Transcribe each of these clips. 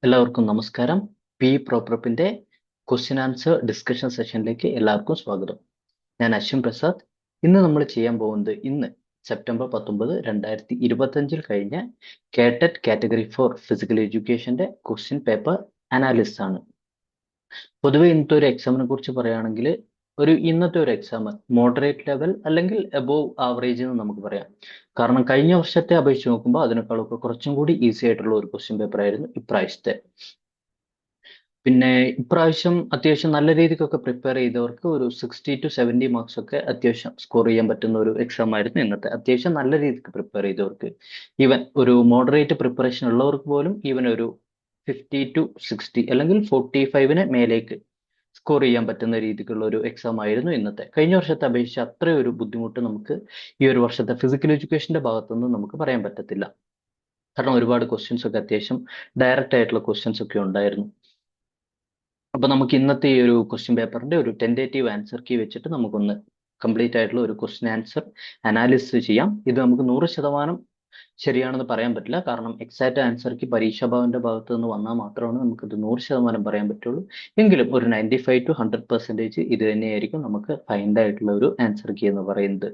എല്ലാവർക്കും നമസ്കാരം. P പ്രോപ്രപ്പിന്റെ question answer discussion സെഷനിലേക്ക് എല്ലാവർക്കും സ്വാഗതം. ഞാൻ അശ്വിൻ പ്രസാദ്. ഇന്ന് നമ്മൾ ചെയ്യാൻ പോകുന്നത് സെപ്റ്റംബർ 19 2025 കഴിഞ്ഞ കേട്ടറ്റ് കാറ്റഗറി 4 ഫിസിക്കൽ എഡ്യൂക്കേഷന്റെ ക്വസ്റ്റ്യൻ പേപ്പർ അനാലിസിസ് ആണ്. പൊതുവെ ഇന്നത്തെ ഒരു എക്സാമിനെ കുറിച്ച് പറയുകയാണെങ്കിൽ ഇന്നത്തെ ഒരു എക്സാം മോഡറേറ്റ് ലെവൽ അല്ലെങ്കിൽ എബോവ് ആവറേജ് എന്ന് നമുക്ക് പറയാം. കാരണം കഴിഞ്ഞ വർഷത്തെ അപേക്ഷിച്ച് നോക്കുമ്പോൾ അതിനേക്കാളൊക്കെ കുറച്ചും കൂടി ഈസി ആയിട്ടുള്ള ഒരു ക്വസ്റ്റ്യൻ പേപ്പർ ആയിരുന്നു ഇപ്രാവശ്യത്തെ. പിന്നെ ഇപ്രാവശ്യം അത്യാവശ്യം നല്ല രീതിക്കൊക്കെ പ്രിപ്പയർ ചെയ്തവർക്ക് ഒരു 60 to 70 മാർക്സ് ഒക്കെ അത്യാവശ്യം സ്കോർ ചെയ്യാൻ പറ്റുന്ന ഒരു എക്സാം ആയിരുന്നു ഇന്നത്തെ. അത്യാവശ്യം നല്ല രീതിക്ക് പ്രിപ്പയർ ചെയ്തവർക്ക്, ഈവൻ ഒരു മോഡറേറ്റ് പ്രിപ്പറേഷൻ ഉള്ളവർക്ക് പോലും ഈവൻ ഒരു 50 to 60 അല്ലെങ്കിൽ 45-ന് മേലേക്ക് സ്കോർ ചെയ്യാൻ പറ്റുന്ന രീതിക്കുള്ള ഒരു എക്സാം ആയിരുന്നു ഇന്നത്തെ. കഴിഞ്ഞ വർഷത്തെ അപേക്ഷിച്ച് അത്രയും ഒരു ബുദ്ധിമുട്ട് നമുക്ക് ഈ ഒരു വർഷത്തെ ഫിസിക്കൽ എഡ്യൂക്കേഷന്റെ ഭാഗത്തുനിന്ന് നമുക്ക് പറയാൻ പറ്റത്തില്ല. കാരണം ഒരുപാട് ക്വസ്റ്റ്യൻസ് ഒക്കെ അത്യാവശ്യം ഡയറക്റ്റ് ആയിട്ടുള്ള ക്വസ്റ്റ്യൻസ് ഒക്കെ ഉണ്ടായിരുന്നു. അപ്പൊ നമുക്ക് ഇന്നത്തെ ഈ ഒരു ക്വസ്റ്റ്യൻ പേപ്പറിന്റെ ഒരു ടെൻറ്റേറ്റീവ് ആൻസർ കീ വെച്ചിട്ട് നമുക്കൊന്ന് കംപ്ലീറ്റ് ആയിട്ടുള്ള ഒരു ക്വസ്റ്റ്യൻ ആൻസർ അനാലിസിസ് ചെയ്യാം. ഇത് നമുക്ക് 100% ശരിയാണെന്ന് പറയാൻ പറ്റില്ല. കാരണം എക്സാക്റ്റ് ആൻസർ കീ പരീക്ഷാ ഭവന്റെ ഭാഗത്ത് നിന്ന് വന്നാൽ മാത്രമാണ് നമുക്കിത് 100% പറയാൻ പറ്റുള്ളൂ. എങ്കിലും ഒരു 95 to 100% ഇത് തന്നെയായിരിക്കും നമുക്ക് ഫൈൻഡ് ആയിട്ടുള്ള ഒരു ആൻസർ കീ എന്ന് പറയുന്നത്.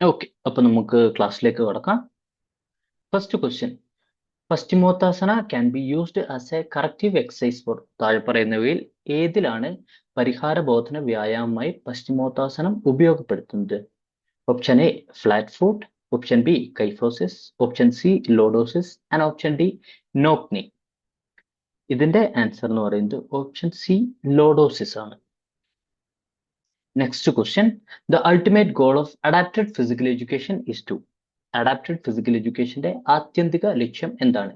ഓക്കെ, അപ്പൊ നമുക്ക് ക്ലാസ്സിലേക്ക് കടക്കാം. First question: paschimottanasana can be used as a corrective exercise for. താഴെ പറയുന്നവയിൽ ഏതിലാണ് പരിഹാര ബോധന വ്യായാമമായി പശ്ചിമോത്താസനം ഉപയോഗപ്പെടുത്തുന്നത്? Option A flat foot, option B kyphosis, option C lordosis and option D knock knee. ഇതിന്റെ ആൻസർ എന്ന് പറയുന്നത് ഓപ്ഷൻ സി ലോഡോസിസ് ആണ്. Next question: the ultimate goal of adapted physical education is to. Adapted physical എഡ്യൂക്കേഷന്റെ ആത്യന്തിക ലക്ഷ്യം എന്താണ്?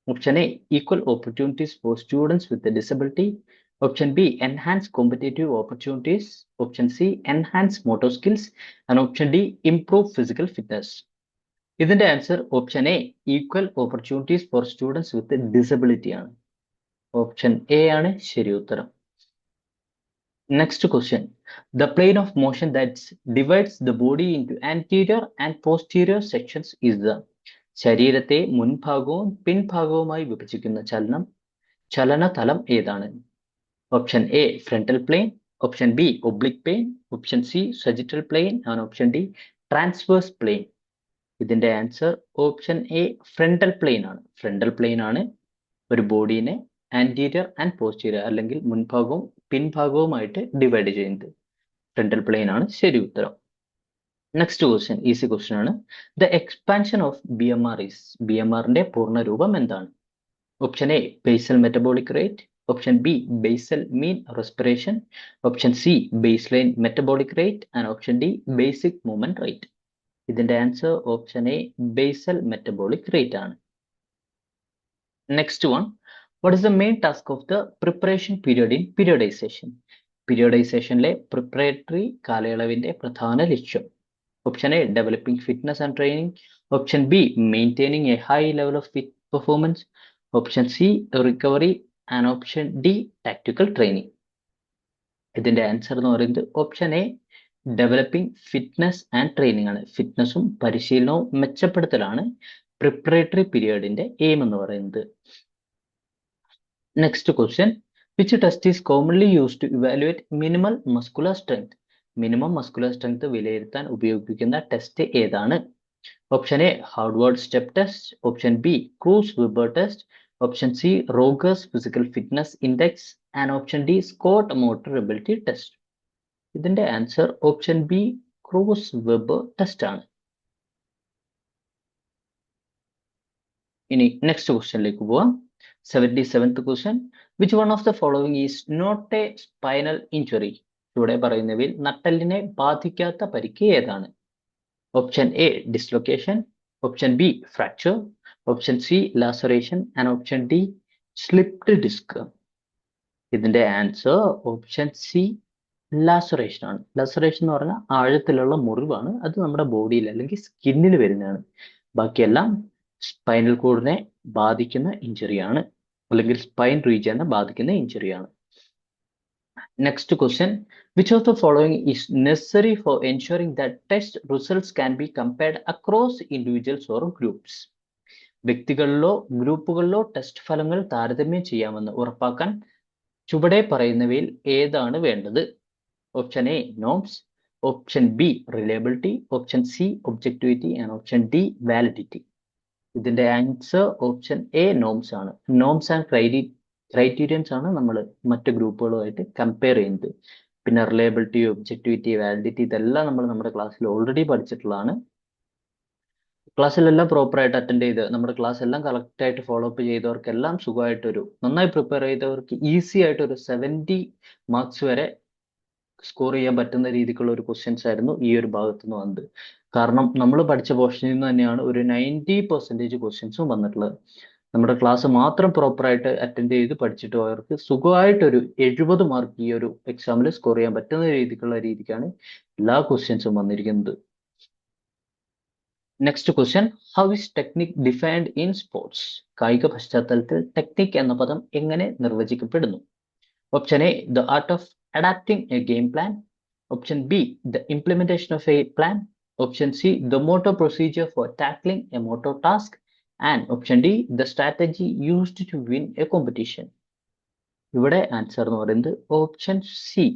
Option A equal opportunities for students with disability, option B enhance competitive opportunities, option C enhance motor skills and option D improve physical fitness. ഇതിന്റെ answer option A equal opportunities for students with disability ആണ്. Option A ആണ് ശരി ഉത്തരം. Next question: the plane of motion that divides the body into anterior and posterior sections is the. ശരീരത്തെ മുൻഭാഗവും പിൻഭാഗവുമായി വിഭജിക്കുന്ന ചലനതലം ഏതാണ്? Option A frontal plane, option B oblique plane, option C sagittal plane and option D transverse plane. ഇതിന്റെ answer option A frontal plane ആണ്. Frontal plane ആണ് ഒരു ബോഡീനെ anterior and posterior അല്ലെങ്കിൽ മുൻഭാഗവും പിൻഭാഗവുമായിട്ട് ഡിവൈഡ് ചെയ്യുന്നത്. ഫ്രണ്ടൽ പ്ലെയിൻ ആണ് ശരി ഉത്തരം. നെക്സ്റ്റ് ക്വസ്റ്റ്യൻ ഈസി ക്വസ്റ്റ്യൻ ആണ്. The expansion of BMR is. BMRന്റെ പൂർണ്ണ രൂപം എന്താണ്? Option A basal metabolic rate, option B basal mean respiration, option C baseline metabolic rate and option D basic movement rate. ഇതിന്റെ answer option A basal metabolic rate ആണ്. Next one: what is the main task of the preparation period in periodization? പീരിയോഡൈസേഷനിലെ preparatory കാലയളവിന്റെ പ്രധാന ലക്ഷ്യം. Option A developing fitness and training, option B maintaining a high level of fit performance, option C recovery and option D tactical training. ഇതിന്റെ answer എന്ന് പറയുന്നത് option A developing fitness and training ആണ്. ഫിറ്റ്നസും പരിശീലനവും മെച്ചപ്പെടുത്തലാണ് പ്രിപ്പറേറ്ററി പീരിയഡിന്റെ aim എന്ന് പറയുന്നത്. Next question: which test is commonly used to evaluate minimal muscular strength? Minimum muscular strength വിലയിരുത്താൻ ഉപയോഗിക്കുന്ന ടെസ്റ്റ് ഏതാണ്? Option A Harvard step test, option B Kraus Weber test, option C Rogers physical fitness index and option D Scott motor ability test. ഇതിന്റെ answer option B Kraus Weber test ആണ്. ഇനി next ക്വസ്റ്റ്യനിലേക്ക് പോവാം. 77th question: which one of the following is not a spinal injury? ഇവിടെ പറയുന്നവയിൽ നട്ടെല്ലിനെ ബാധിക്കാത്ത പരിക്ക് ഏതാണ്? Option A dislocation, option B fracture, option C laceration and option D slipped disc. ഇതിന്റെ ആൻസർ ഓപ്ഷൻ സി ലാസറേഷൻ ആണ്. Laceration എന്ന് പറഞ്ഞാൽ ആഴത്തിലുള്ള മുറിവാണ്. അത് നമ്മുടെ ബോഡിയിൽ അല്ലെങ്കിൽ സ്കിന്നിൽ വരുന്നതാണ്. ബാക്കിയെല്ലാം സ്പൈനൽ കോഡിനെ ബാധിക്കുന്ന ഇഞ്ചുറിയാണ്, അല്ലെങ്കിൽ സ്പൈൻ റീജിയനെ ബാധിക്കുന്ന ഇഞ്ചുറിയാണ്. Next question, which of the following is necessary for ensuring that test results can be compared across individuals or groups? വ്യക്തികളിലോ ഗ്രൂപ്പുകളിലോ ടെസ്റ്റ് ഫലങ്ങൾ താരതമ്യം ചെയ്യാമെന്ന് ഉറപ്പാക്കാൻ ചുവടെ പറയുന്നവയിൽ ഏതാണ് വേണ്ടത്? Option A norms, option B reliability, option C objectivity and option D validity. ഇതിന്റെ ആൻസർ ഓപ്ഷൻ എ നോംസ് ആണ്. നോംസ് ആൻഡ് ക്രൈറ്റീരിയൻസ് ആണ് നമ്മൾ മറ്റ് ഗ്രൂപ്പുകളുമായിട്ട് കമ്പയർ ചെയ്യുന്നത്. പിന്നെ റിലയബിലിറ്റി, ഒബ്ജക്ടിവിറ്റി, വാലിഡിറ്റി ഇതെല്ലാം നമ്മൾ നമ്മുടെ ക്ലാസ്സിൽ ഓൾറെഡി പഠിച്ചിട്ടുള്ളതാണ്. ക്ലാസ്സിലെല്ലാം പ്രോപ്പറായിട്ട് അറ്റൻഡ് ചെയ്ത് നമ്മുടെ ക്ലാസ് എല്ലാം കറക്റ്റ് ആയിട്ട് ഫോളോ അപ്പ് ചെയ്തവർക്കെല്ലാം സുഖമായിട്ടൊരു നന്നായി പ്രിപ്പയർ ചെയ്തവർക്ക് ഈസി ആയിട്ട് ഒരു 70 മാർക്സ് വരെ സ്കോർ ചെയ്യാൻ പറ്റുന്ന രീതിക്കുള്ള ഒരു ക്വസ്റ്റ്യൻസ് ആയിരുന്നു ഈ ഒരു ഭാഗത്ത് നിന്ന് വന്നത്. കാരണം നമ്മൾ പഠിച്ച പോർഷനിൽ നിന്ന് തന്നെയാണ് ഒരു 90% ക്വസ്റ്റ്യൻസും വന്നിട്ടുള്ളത്. നമ്മുടെ ക്ലാസ് മാത്രം പ്രോപ്പറായിട്ട് അറ്റൻഡ് ചെയ്ത് പഠിച്ചിട്ട് അവർക്ക് സുഖമായിട്ടൊരു 70 മാർക്ക് ഈ ഒരു എക്സാമിൽ സ്കോർ ചെയ്യാൻ പറ്റുന്ന രീതിക്കാണ് എല്ലാ ക്വസ്റ്റ്യൻസും വന്നിരിക്കുന്നത്. Next question, how is technique defined in sports? കായിക പശ്ചാത്തലത്തിൽ ടെക്നിക് എന്ന പദം എങ്ങനെ നിർവചിക്കപ്പെടുന്നു? Option A the art of adapting a game plan, option B the implementation of a plan, option C the motor procedure for tackling a motor task and option D the strategy used to win a competition. ഇവിടെ answer എന്ന് പറയുന്നത് option C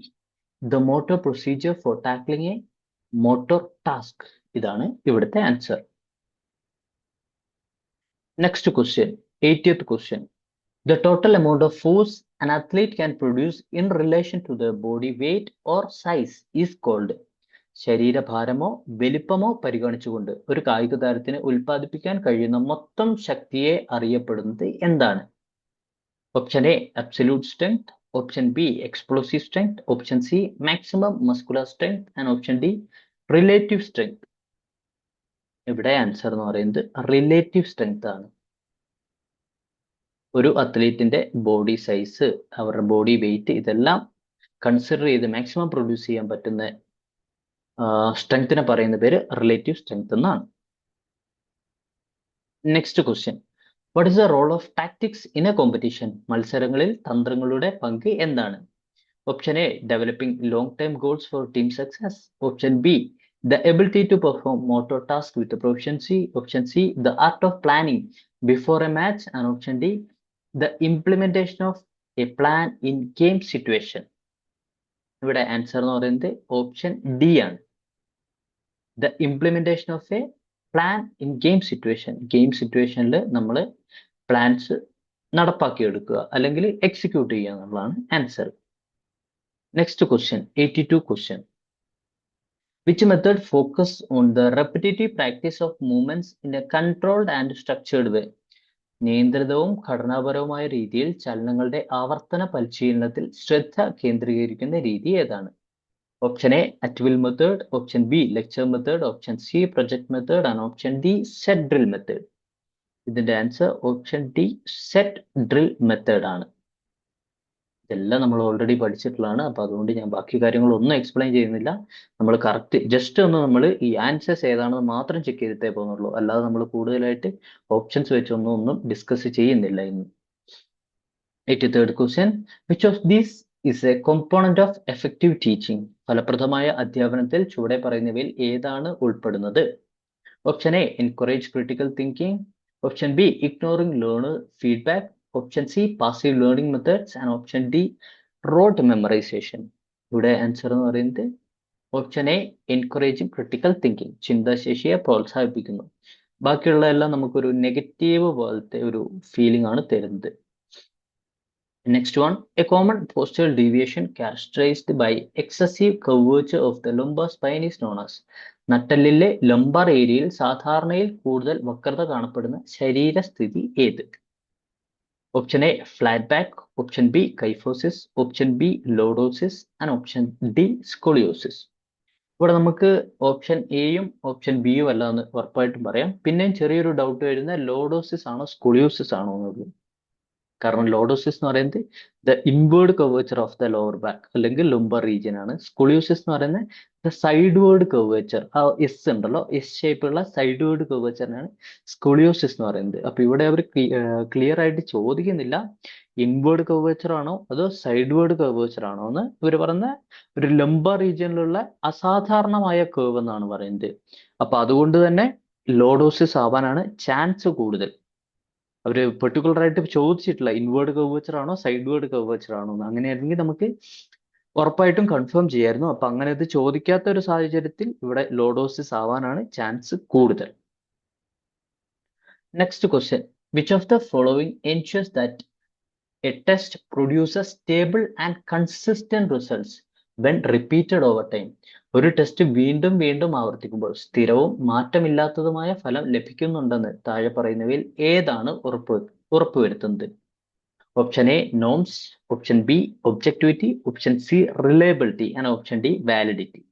the motor procedure for tackling a motor task. ഇതാണ് ഇവിടുത്തെ answer. Next question, 80th question, the total amount of force an athlete can produce in relation to their body weight or size is called. ശരീരഭാരമോ വലിപ്പമോ പരിഗണിച്ചുകൊണ്ട് ഒരു കായിക താരത്തിന് ഉൽപ്പാദിപ്പിക്കാൻ കഴിയുന്ന മൊത്തം ശക്തിയെ അറിയപ്പെടുന്നത് എന്താണ്? Option A absolute strength, option B explosive strength, option C maximum muscular strength and option D relative strength. ഇവിടെ ആൻസർ എന്ന് പറയുന്നത് റിലേറ്റീവ് സ്ട്രെങ്ത് ആണ്. ഒരു അത്ലീറ്റിന്റെ ബോഡി സൈസ്, അവരുടെ ബോഡി വെയിറ്റ് ഇതെല്ലാം കൺസിഡർ ചെയ്ത് മാക്സിമം പ്രൊഡ്യൂസ് ചെയ്യാൻ പറ്റുന്ന സ്ട്രെങ്ത്തിനെ പറയുന്ന പേര് റിലേറ്റീവ് സ്ട്രെങ്ത് എന്നാണ്. Next question, what is the role of tactics in a competition? മത്സരങ്ങളിൽ തന്ത്രങ്ങളുടെ പങ്ക് എന്താണ്? Option A developing long time goals for team success, option B the ability to perform motor tasks with proficiency, option C the art of planning before a match and option D the implementation of a plan in game situation. ഇവിടെ answer എന്ന് പറയുന്നത് option D ആണ്. The implementation of a plan in game situation. Game സിറ്റുവേഷനിൽ നമ്മൾ plans നടപ്പാക്കിയെടുക്കുക അല്ലെങ്കിൽ execute ചെയ്യുക എന്നുള്ളതാണ് answer. Next question, 82 question, which method focus on the repetitive practice of movements in a controlled and structured way? നിയന്ത്രിതവും ഘടനാപരവുമായ രീതിയിൽ ചലനങ്ങളുടെ ആവർത്തന പരിശീലനത്തിൽ ശ്രദ്ധ കേന്ദ്രീകരിക്കുന്ന രീതി ഏതാണ്? Option A at will method, option B lecture method, option C project method and option D set drill method. ഇതിന്റെ answer option D set drill method ആണ്. ഇതെല്ലാം നമ്മൾ ഓൾറെഡി പഠിച്ചിട്ടുള്ളതാണ്. അപ്പൊ അതുകൊണ്ട് ഞാൻ ബാക്കി കാര്യങ്ങളൊന്നും എക്സ്പ്ലെയിൻ ചെയ്യുന്നില്ല. നമ്മൾ കറക്റ്റ് ജസ്റ്റ് ഒന്ന് നമ്മൾ ഈ ആൻസേഴ്സ് ഏതാണെന്ന് മാത്രം ചെക്ക് ചെയ്തിട്ടേ പോകുന്നുള്ളൂ. അല്ലാതെ നമ്മൾ കൂടുതലായിട്ട് ഓപ്ഷൻസ് വെച്ചൊന്നും ഡിസ്കസ് ചെയ്യുന്നില്ല ഇന്ന്. 83rd question, which of these is a component of effective teaching? ഫലപ്രദമായ അധ്യാപനത്തിൽ ചുവടെ പറയുന്നവയിൽ ഏതാണ് ഉൾപ്പെടുന്നത്? Option A encourage critical thinking, option B ignoring learner feedback, option C passive learning methods and option D rote memorisation. ഇവിടെ answer എന്ന് പറയുന്നത് option A encouraging critical thinking, ചിന്താശേഷിയെ പ്രോത്സാഹിപ്പിക്കുന്നു. ബാക്കിയുള്ള എല്ലാം നമുക്കൊരു നെഗറ്റീവ് പോലത്തെ ഒരു ഫീലിംഗ് ആണ് തരുന്നത്. Next one, a common postural deviation characterised by excessive curvature of the lumbar spine is known as. നട്ടെല്ലിലെ ലംബാർ ഏരിയയിൽ സാധാരണയിൽ കൂടുതൽ വക്രത കാണപ്പെടുന്ന ശരീരസ്ഥിതി ഏത്? Option A flat back, option B kyphosis, option B lordosis and option D scoliosis. ഇവിടെ നമുക്ക് ഓപ്ഷൻ എയും ഓപ്ഷൻ ബിയും അല്ല എന്ന് ഉറപ്പായിട്ടും പറയാം. പിന്നെയും ചെറിയൊരു ഡൗട്ട് വരുന്ന ലോഡോസിസ് ആണോ സ്കോളിയോസിസ് ആണോ എന്നുള്ളത്. കാരണം ലോഡോസിസ് എന്ന് പറയുന്നത് the inward curvature of the lower back അല്ലെങ്കിൽ ലുംബർ റീജിയൻ ആണ്. സ്കുളിയോസിസ് എന്ന് പറയുന്നത് ദ സൈഡ്വേർഡ് കർവേച്ചർ, ആ എസ് ഉണ്ടല്ലോ, എസ് ഷേപ്പുള്ള സൈഡ്വേർഡ് കർവേച്ചറിനാണ് സ്കുളിയോസിസ് എന്ന് പറയുന്നത്. അപ്പൊ ഇവിടെ അവർ ക്ലിയർ ആയിട്ട് ചോദിക്കുന്നില്ല ഇൻവേർഡ് കർവേച്ചർ ആണോ അതോ സൈഡ്വേർഡ് കർവേച്ചർ ആണോ എന്ന്. ഇവർ പറയുന്ന ഒരു ലംബർ റീജിയനിലുള്ള അസാധാരണമായ കേവ് എന്നാണ് പറയുന്നത്. അപ്പൊ അതുകൊണ്ട് തന്നെ ലോഡോസിസ് ആവാനാണ് ചാൻസ് കൂടുതൽ. അവര് പെർട്ടിക്കുലർ ആയിട്ട് ചോദിച്ചിട്ടില്ല ഇൻവേർഡ് കർവേച്ചർ ആണോ സൈഡ്വേർഡ് കർവേച്ചർ ആണോ എന്ന്. അങ്ങനെയായിരുന്നെങ്കിൽ നമുക്ക് ഉറപ്പായിട്ടും കൺഫേം ചെയ്യായിരുന്നു. അപ്പൊ അങ്ങനെ ഇത് ചോദിക്കാത്ത ഒരു സാഹചര്യത്തിൽ ഇവിടെ ലോഡോസിസ് ആവാനാണ് ചാൻസ് കൂടുതൽ. Next question, which of the following എൻഷുർസ് that A test produces stable and consistent results when repeated over time? ഒരു ടെസ്റ്റ് വീണ്ടും വീണ്ടും ആവർത്തിക്കുമ്പോൾ സ്ഥിരവും മാറ്റമില്ലാത്തതുമായ ഫലം ലഭിക്കുന്നുണ്ടെന്ന് താഴെ പറയുന്നവയിൽ ഏതാണ് ഉറപ്പുവരുത്തുന്നത്? Option A norms, option B objectivity, option C reliability and option D validity.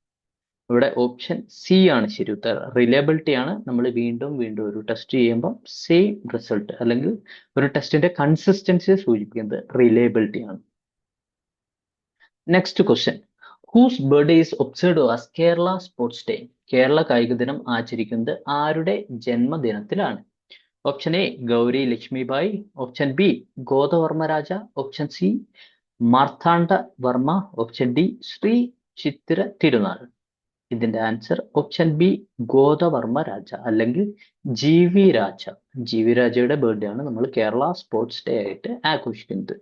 ഇവിടെ ഓപ്ഷൻ സി ആണ് ശരി ഉത്തരം. റിലയബിലിറ്റി ആണ് നമ്മൾ വീണ്ടും വീണ്ടും ഒരു ടെസ്റ്റ് ചെയ്യുമ്പോൾ സെയിം റിസൾട്ട് അല്ലെങ്കിൽ ഒരു ടെസ്റ്റിന്റെ കൺസിസ്റ്റൻസി സൂചിപ്പിക്കുന്നത് റിലയബിലിറ്റി ആണ്. Next question, whose birthday is observed as Kerala sports day? Kerala കായിക ദിനം ആചരിക്കുന്നത് ആരുടെ ജന്മദിനത്തിലാണ്? Option A Gowri Lakshmibai, option B Godavarma Raja, option C Marthanda Varma, option D Sree Chithira Thirunal. ഇതിന്റെ answer option B Godavarma Raja അല്ലെങ്കിൽ G V Raja. G V രാജയുടെ ബർത്ത്ഡേ ആണ് നമ്മൾ കേരള സ്പോർട്സ് ഡേ ആയിട്ട് ആഘോഷിക്കുന്നത്.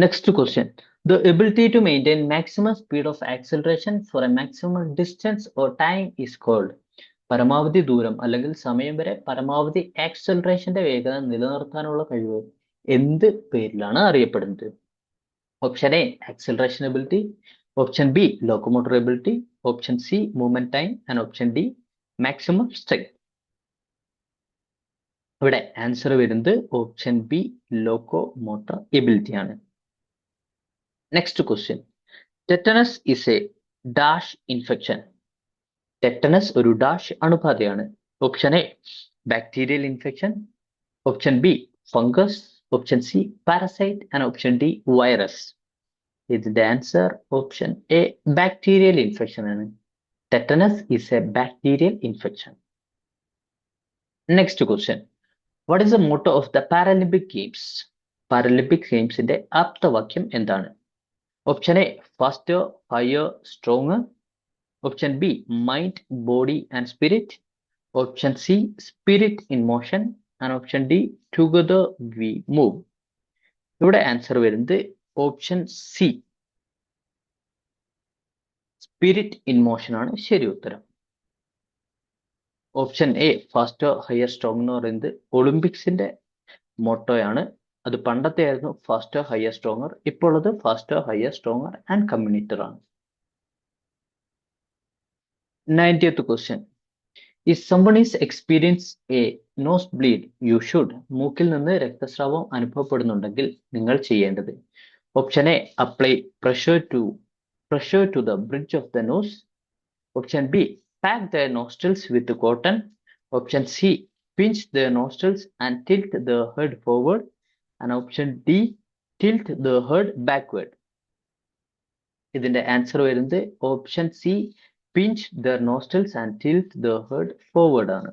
Next question, the ability to maintain maximum speed of acceleration for a maximum distance or time is called? പരമാവധി ദൂരം അല്ലെങ്കിൽ സമയം വരെ പരമാവധി ആക്സലറേഷന്റെ വേഗത നിലനിർത്താനുള്ള കഴിവ് എന്ത് പേരിലാണ് അറിയപ്പെടുന്നത്? Option A acceleration ability, option B locomotor ability, option C movement time and option D maximum strength. ഇവിടെ ആൻസർ വരുന്നത് ഓപ്ഷൻ ബി ലോക്കോമോട്ടർ എബിലിറ്റി ആണ്. Next question, tetanus is a dash infection? Tetanus ഒരു ഡാഷ് അണുബാധയാണ്. Option A bacterial infection, option B fungus, option C parasite and option D virus. ഇതിന്റെ answer option A bacterial infection ആണ്. Tetanus is a bacterial infection. Next question, what is the motto of the Paralympic games? Paralympic ഗെയിംസിന്റെ ആപ്തവാക്യം എന്താണ്? Option A faster higher stronger, option B mind body and spirit, option C spirit in motion and option D together we move. ഇവിടെ answer വരുന്നത് option C spirit in motion ആണ് ശരി ഉത്തരം. Option A faster higher strong എന്ന് പറയുന്നത് ഒളിമ്പിക്സിന്റെ മോട്ടോയാണ്. അത് പണ്ടത്തെ ആയിരുന്നു ഫാസ്റ്റർ ഹയർ സ്ട്രോങ്ങർ, ഇപ്പോൾ ഉള്ളത് ഫാസ്റ്റർ ഹയർ സ്ട്രോങ്ങർ ആൻഡ് കമ്മ്യൂണിറ്റർ ആണ്. 90th question, if someone is experience a nose bleed you should? മൂക്കിൽ നിന്ന് രക്തസ്രാവം അനുഭവപ്പെടുന്നുണ്ടെങ്കിൽ നിങ്ങൾ ചെയ്യേണ്ടത്? Option A apply pressure to the bridge of the nose, option B pack their nostrils with cotton, option C pinch their nostrils and tilt the head forward, and option D tilt the head backward. ഇതിന്റെ answer വരുന്നത് option C pinch their nostrils and tilt the head forward ആണ്.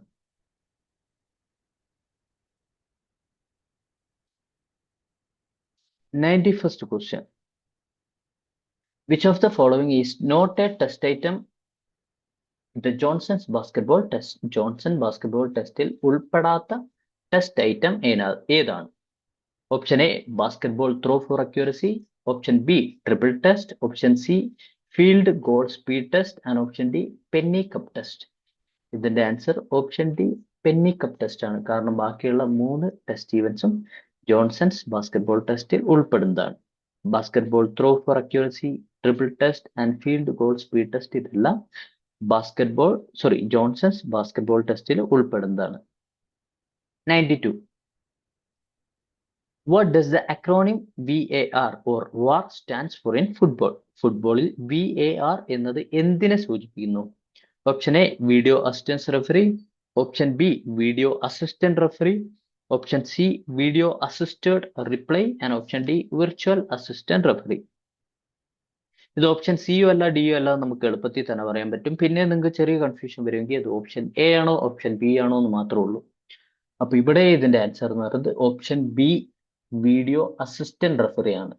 Ninety-first question, which of the following is not a test item the Johnson's basketball test? Johnson basketball ടെസ്റ്റിൽ ഉൾപ്പെടാത്ത test item ഏതാണ്? Option A basketball throw for accuracy, option B triple test, option C field goal speed test and option D penny cup test. ഇതിന്റെ answer option D penny cup test ആണ്. കാരണം ബാക്കിയുള്ള 3 test ഈവൻസും Johnson's basketball ടെസ്റ്റിൽ ഉൾപ്പെടുന്നതാണ്. Basketball throw for accuracy, triple test and field goal speed test ഇതെല്ലാം Johnson's basketball ടെസ്റ്റിൽ ഉൾപ്പെടുന്നതാണ്. 92. What does the acronym VAR or VAR stands for in football? ഫുട്ബോളിൽ VAR എന്നത് എന്തിനെ സൂചിപ്പിക്കുന്നു? Option A video assistance referee, option B video assistant referee, option C video assisted reply and option D virtual assistant referee. ഇത് option സിയോ അല്ല deo അല്ല നമുക്ക് എളുപ്പത്തിൽ തന്നെ പറയാൻ പറ്റും. പിന്നെ നിങ്ങൾക്ക് ചെറിയ കൺഫ്യൂഷൻ വരുമെങ്കിൽ അത് ഓപ്ഷൻ എ ആണോ ഓപ്ഷൻ ബി ആണോ എന്ന് മാത്രമേ ഉള്ളൂ. അപ്പൊ ഇവിടെ ഇതിന്റെ ആൻസർ എന്ന് പറയുന്നത് option B video assistant referee ആണ്.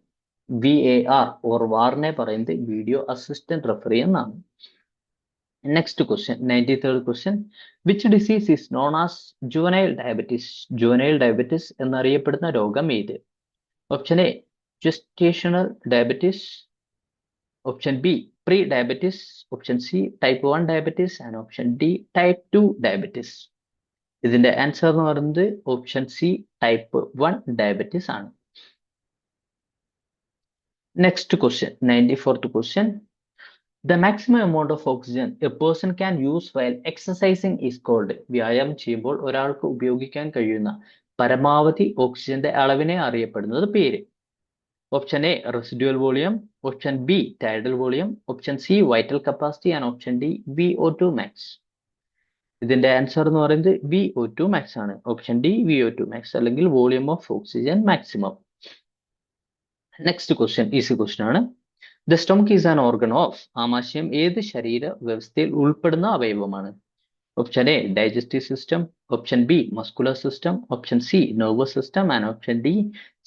VAR ഓർ വാറിനെ പറയുന്നത് വീഡിയോ അസിസ്റ്റന്റ് റെഫറി എന്നാണ്. Next question 93rd question. Which disease is known as juvenile diabetes? Juvenile diabetes എന്നറിയപ്പെടുന്ന രോഗം ഏത്? Option A gestational diabetes, option B pre diabetes, option C type 1 diabetes and option D type 2 diabetes. ഇതിന്റെ answer എന്ന് പറയുന്നത് option C type 1 diabetes ആണ്. Next question 94th question. The maximum amount of oxygen a person can use while exercising is called. വ്യായാമം ചെയ്യുമ്പോൾ ഒരാൾക്ക് ഉപയോഗിക്കാൻ കഴിയുന്ന പരമാവധി ഓക്സിജന്റെ അളവിനെ അറിയപ്പെടുന്നത് പേര്. Option A residual volume, option B tidal volume, option C vital capacity and option D VO2 max. ഇതിന്റെ ആൻസർ എന്ന് പറയുന്നത് VO2 മാക്സ് ആണ്. ഓപ്ഷൻ ഡി VO2 മാക്സ് അല്ലെങ്കിൽ volume of oxygen maximum. Next question easy question ആണ്. The stomach is an organ of. ആമാശയം ഏത് ശരീര വ്യവസ്ഥയിൽ ഉൾപ്പെടുന്ന അവയവമാണ്? Option A digestive system, option B muscular system, option C nervous system and option D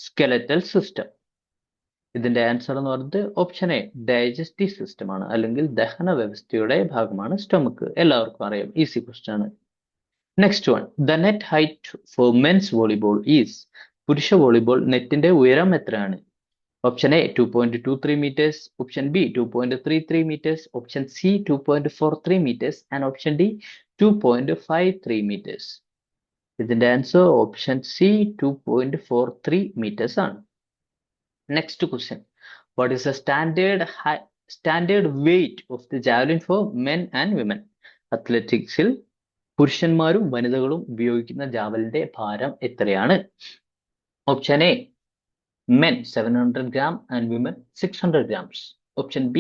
skeletal system. ഇതിന്റെ answer എന്ന് പറയുന്നത് ഓപ്ഷൻ എ ഡൈജസ്റ്റീവ് സിസ്റ്റം ആണ് അല്ലെങ്കിൽ ദഹന വ്യവസ്ഥയുടെ ഭാഗമാണ് സ്റ്റൊമക്ക്. എല്ലാവർക്കും അറിയാം, ഈസി ക്വസ്റ്റ്യൻ ആണ്. Next one. The net height for men's volleyball is. പുരുഷ വോളിബോൾ നെറ്റിന്റെ ഉയരം എത്രയാണ്? Option A 2.23 meters, option B 2.33 meters, option C 2.43 meters and option D 2.53 meters. ഇതിന്റെ ആൻസർ ഓപ്ഷൻ സി 2.43 meters ആണ്. Next question. What is the standard weight of the javelin for men and women? അത്ലറ്റിക്സിൽ പുരുഷന്മാരും വനിതകളും ഉപയോഗിക്കുന്ന ജാവലിന്റെ ഭാരം എത്രയാണ്? Option A men 700 gram and women 600 grams. Option B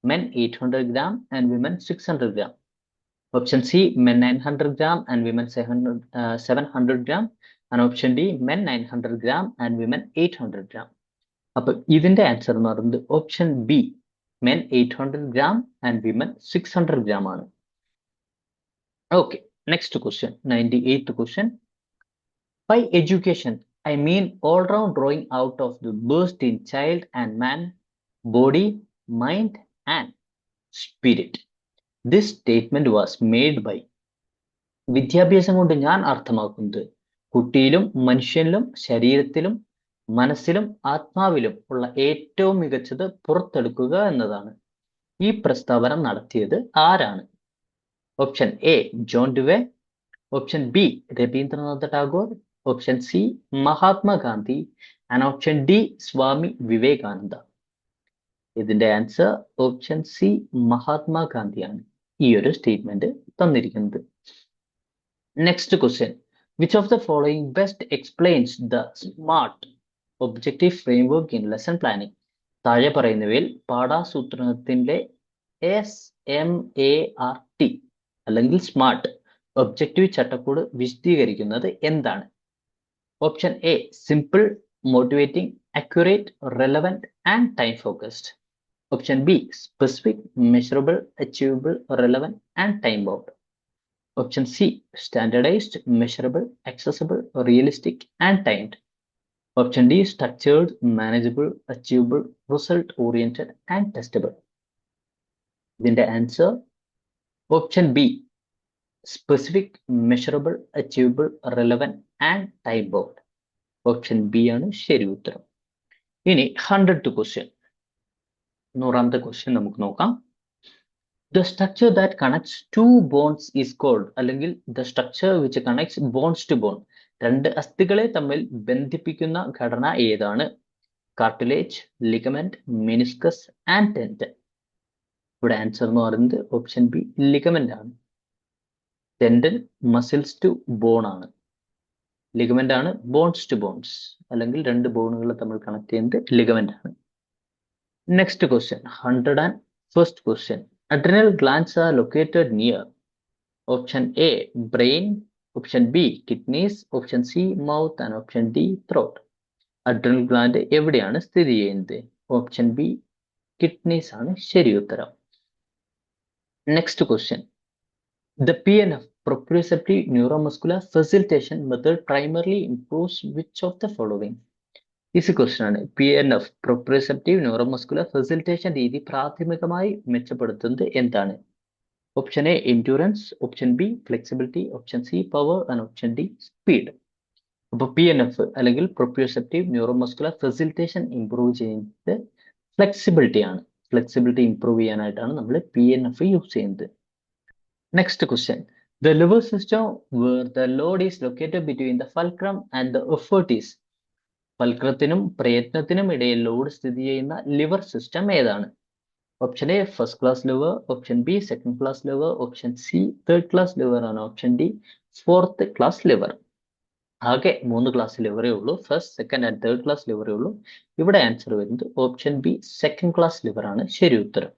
men 800 gram and women 600 gram. Option C men 900 gram and women 700 gram and option D men 900 gram and women 800 gram. അപ്പോൾ ഇതിന്റെ answer എന്ന് പറയുന്നത് option B men 800 gram and women 600 gram ആണ്. Okay, next question 98th question. By education I mean all-round drawing out of the burst in child and man, body, mind and spirit. This statement was made by. വിദ്യാഭ്യാസം കൊണ്ട് ഞാൻ അർത്ഥമാക്കുന്നത് കുട്ടിയിലും മനുഷ്യനിലും ശരീരത്തിലും മനസ്സിലും ആത്മാവിലും ഉള്ള ഏറ്റവും മികച്ചത് പുറത്തെടുക്കുക എന്നതാണ്. ഈ പ്രസ്താവന നടത്തിയത് ആരാണ്? Option A John Dewey, option B Rabindranath Tagore, option C Mahatma Gandhi and option D Swami Vivekananda. ഇതിന്റെ ആൻസർ ഓപ്ഷൻ സി മഹാത്മാഗാന്ധിയാണ് ഈ ഒരു സ്റ്റേറ്റ്മെന്റ് തന്നിരിക്കുന്നത്. Next question. Which of the following best explains the smart objective framework in lesson planning? താഴെ പറയുന്നവയിൽ പാഠാസൂത്രണത്തിന്റെ SMART അല്ലെങ്കിൽ smart objective ചട്ടക്കൂട് വിശദീകരിക്കുന്നത് എന്താണ്? Option A simple, motivating, accurate, relevant and time focused. Option B specific, measurable, achievable, relevant and time bound. Option C standardized, measurable, accessible, realistic and timed. Option D structured, manageable, achievable, result oriented and testable. ഇതിന്റെ answer option B specific, measurable, achievable, relevant and time bound. Option B ആണ് ശരി ഉത്തരം. ഇനി 100th question, 100ാമത്തെ question നമുക്ക് നോക്കാം. The structure that connects to bones is called, അല്ലെങ്കിൽ the structure which connects bones to bone. രണ്ട് അസ്ഥികളെ തമ്മിൽ ബന്ധിപ്പിക്കുന്ന ഘടന ഏതാണ്? Cartilage, ligament, meniscus and tendon. ഇവിടെ ആൻസർ എന്ന് പറയുന്നത് ഓപ്ഷൻ ബി ലിഗമെന്റ് ആണ്. ടെൻഡൻ മസിൽസ് ടു ബോൺ ആണ്, ലിഗമെന്റ് ആണ് ബോൺസ് ടു ബോൺസ്, അല്ലെങ്കിൽ രണ്ട് ബോണുകളെ തമ്മിൽ കണക്ട് ചെയ്യുന്നത് ലിഗമെന്റ് ആണ്. Next question 101st question. Adrenal glands are located near. Option A brain, option B kidneys, option C mouth and option D throat. Adrenal gland എവിടെയാണ് സ്ഥിതി ചെയ്യുന്നത്? ഓപ്ഷൻ ബി കിഡ്നീസ് ആണ് ശരി ഉത്തരം. Next question. The PNF, proprioceptive neuromuscular facilitation method, primarily improves which of the following? Easy question ആണ്. PNF, proprioceptive neuromuscular facilitation രീതി പ്രാഥമികമായി മെച്ചപ്പെടുത്തുന്നത് എന്താണ്? Option A endurance, option B flexibility, option C power and option D speed. അപ്പോൾ PNF അല്ലെങ്കിൽ proprioceptive neuromuscular facilitation improve ചെയ്യുന്നത് flexibility ആണ്. Flexibility improve ചെയ്യാനായിട്ടാണ് നമ്മൾ PNF യൂസ് ചെയ്യുന്നത്. Next question. The liver system where the load is located between the fulcrum and the effort is. ഫൽക്രത്തിനും പ്രയത്നത്തിനും ഇടയിൽ ലോഡ് സ്ഥിതി ചെയ്യുന്ന ലിവർ സിസ്റ്റം ഏതാണ്? Option A first class lever, option B second class lever, option C third class lever ആണ്, option D fourth class lever. ആകെ 3 class ലിവറേ ഉള്ളൂ. First, second and third class ലിവറേ ഉള്ളൂ. ഇവിടെ ആൻസർ വരുന്നത് option B second class lever ആണ് ശരി ഉത്തരം.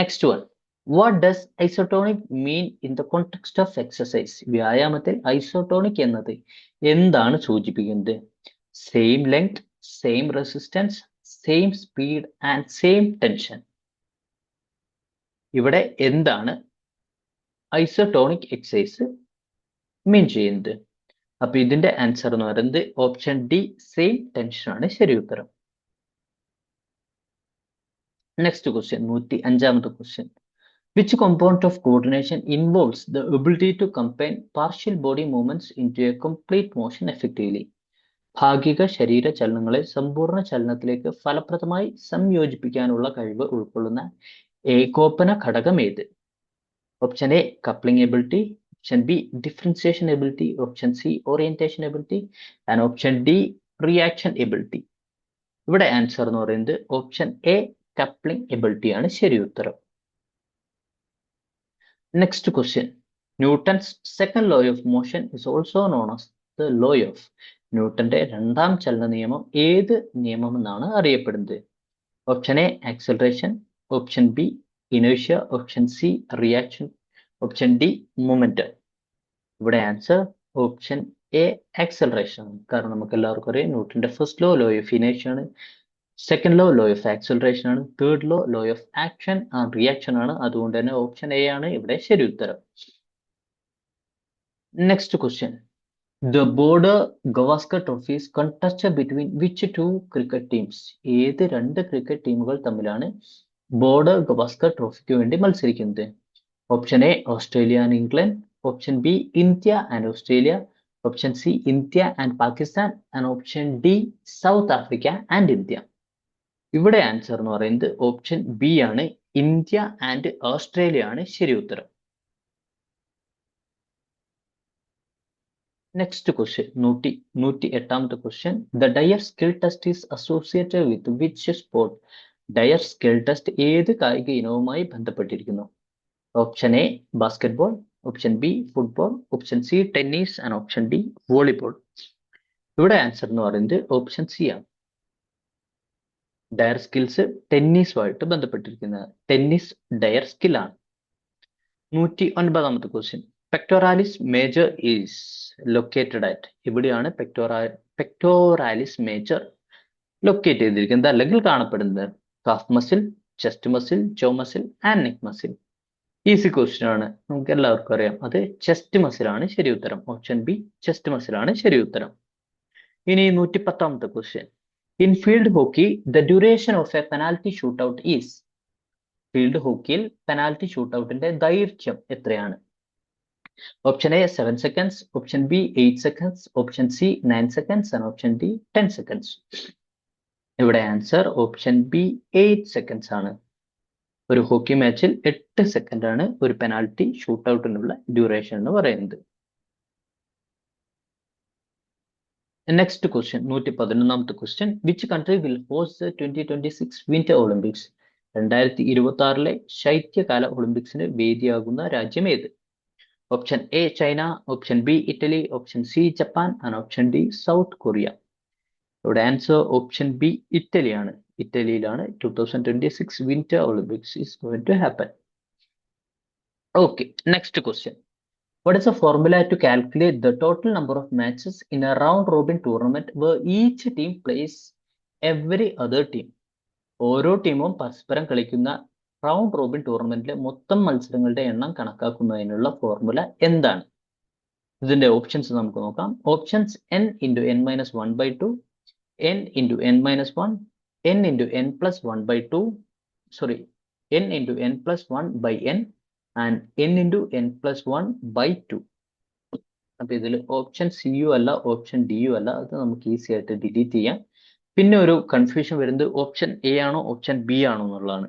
Next one. What does isotonic mean in the context of exercise? വ്യായാമത്തിൽ ഐസോട്ടോണിക് എന്നത് എന്താണ് സൂചിപ്പിക്കുന്നത്? Same length, same resistance, same speed and same tension. ഇവിടെ എന്താണ് ഐസോട്ടോണിക് എക്സസൈസ് മീൻ ചെയ്യുന്നത്? അപ്പൊ ഇതിന്റെ ആൻസർ എന്ന് പറയുന്നത് ഓപ്ഷൻ ഡി സെയിം ടെൻഷൻ ആണ് ശരി ഉത്തരം. നെക്സ്റ്റ് ക്വസ്റ്റ്യൻ, 105ാമത്തെ question. Which component of coordination involves the ability to combine partial body movements into a complete motion effectively? ഭാഗിക ശരീര ചലനങ്ങളെ സമ്പൂർണ്ണ ചലനത്തിലേക്ക് ഫലപ്രദമായി സംയോജിപ്പിക്കാനുള്ള കഴിവ് ഉൾക്കൊള്ളുന്ന ഏകോപന ഘടകം ഏത്? Option A coupling ability, option B differentiation ability, option C orientation ability and option D reaction ability. ഇവിടെ ആൻസർ എന്ന് പറയുന്നത് ഓപ്ഷൻ എ കപ്ലിംഗ് എബിലിറ്റി ആണ് ശരി ഉത്തരം. Next question. Newton's second law of motion is also known as the law of. ന്യൂട്ടന്റെ രണ്ടാം ചലന നിയമം ഏത് നിയമം എന്നാണ് അറിയപ്പെടുന്നത്? Option A acceleration, option B inertia, option C reaction, option D momentum. ഇവിടെ ആൻസർ ഓപ്ഷൻ എ ആക്സലറേഷൻ ആണ്. കാരണം നമുക്ക് എല്ലാവർക്കും അറിയാം ന്യൂട്ടന്റെ ഫസ്റ്റ് ലോ ഓഫ് ഇനേർഷ്യ ആണ്, സെക്കൻഡ് ലോ ഓഫ് ആക്സലറേഷൻ ആണ്, third law of action and reaction ആണ്. അതുകൊണ്ട് തന്നെ ഓപ്ഷൻ എ ആണ് ഇവിടെ ശരി ഉത്തരം. Next question. The border Gavaskar trophy is contested between which two cricket teams? ഏത് രണ്ട് ക്രിക്കറ്റ് ടീമുകൾ തമ്മിലാണ് ബോർഡർ ഗവാസ്കർ ട്രോഫിക്ക് വേണ്ടി മത്സരിക്കുന്നത്? Option A Australia and England, option B India and Australia, option C India and Pakistan and option D South Africa and India. ഇവിടെ answer എന്ന് പറയുന്നത് ഓപ്ഷൻ ബി ആണ്, ഇന്ത്യ ആൻഡ് ഓസ്ട്രേലിയ ആണ് ശരി ഉത്തരം. നെക്സ്റ്റ് ക്വസ്റ്റ്യൻ, 108ാമത്തെ question. The dyer skill test is associated with which sport? Dyer skill test ഏത് കായിക ഇനവുമായി ബന്ധപ്പെട്ടിരിക്കുന്നു? Option A basketball, option B football, option C tennis and option D volleyball. ഇവിടെ answer എന്ന് പറയുന്നത് ഓപ്ഷൻ സി ആണ്. Dyer skills ടെന്നീസുമായിട്ട് ബന്ധപ്പെട്ടിരിക്കുന്നത്. ടെന്നീസ് ഡയർ സ്കിൽ ആണ്. 109ാമത്തെ question. Pectoralis major is located at. എവിടെയാണ് പെക്ടോറാലിസ് മേജർ ലൊക്കേറ്റ് ചെയ്തിരിക്കുന്നത് അല്ലെങ്കിൽ കാണപ്പെടുന്നത്? Calf muscle, chest muscle, jaw muscle and neck muscle. Easy question ആണ്, നമുക്ക് എല്ലാവർക്കും അറിയാം. അത് ചെസ്റ്റ് മസിൽ ആണ് ശരി ഉത്തരം. ഓപ്ഷൻ ബി ചെസ്റ്റ് മസിൽ ആണ് ശരി ഉത്തരം. ഇനി 110ാമത്തെ question. In field hockey, the duration of a penalty shootout is. Field ഹോക്കിയിൽ പെനാൽറ്റി ഷൂട്ടൌട്ടിന്റെ ദൈർഘ്യം എത്രയാണ്? Option A 7 seconds, option B 8 seconds, option C 9 seconds and option D 10 seconds. ഇവിടെ ആൻസർ ഓപ്ഷൻ ബി 8 seconds ആണ്. ഒരു ഹോക്കി മാച്ചിൽ 8 second ആണ് ഒരു penalty ഷൂട്ടൌട്ടിനുള്ള duration എന്ന് പറയുന്നത്. നെക്സ്റ്റ് ക്വസ്റ്റ്യൻ, 111ാമത്തെ question. Which country will host the 2026 winter Olympics? 2026 ശൈത്യകാല ഒളിമ്പിക്സിന് വേദിയാകുന്ന രാജ്യം ഏത്? Option A China, option B Italy, option C Japan and option D South Korea. ഇവിടെ ആൻസർ ഓപ്ഷൻ ബി ഇറ്റലി ആണ്. ഇറ്റലിയിലാണ് 2026 winter Olympics is going to happen. Okay, next question. What is the formula to calculate the total number of matches in a round robin tournament where each team plays every other team? ഓരോ ടീമും പരസ്പരം കളിക്കുന്ന round Robin ടൂർണമെന്റിലെ മൊത്തം മത്സരങ്ങളുടെ എണ്ണം കണക്കാക്കുന്നതിനുള്ള formula എന്താണ്? ഇതിന്റെ ഓപ്ഷൻസ് നമുക്ക് നോക്കാം. Options n into n minus 1 by 2, n into n minus 1, n into n plus 1 by 2, sorry, n into n plus 1 by n and n into n plus 1 by 2. അപ്പൊ ഇതിൽ ഓപ്ഷൻ സിയും അല്ല option ഡിയും അല്ല, അത് നമുക്ക് ഈസി ആയിട്ട് delete ചെയ്യാം. പിന്നെ ഒരു കൺഫ്യൂഷൻ വരുന്നത് ഓപ്ഷൻ എ ആണോ ഓപ്ഷൻ ബി ആണോ എന്നുള്ളതാണ്.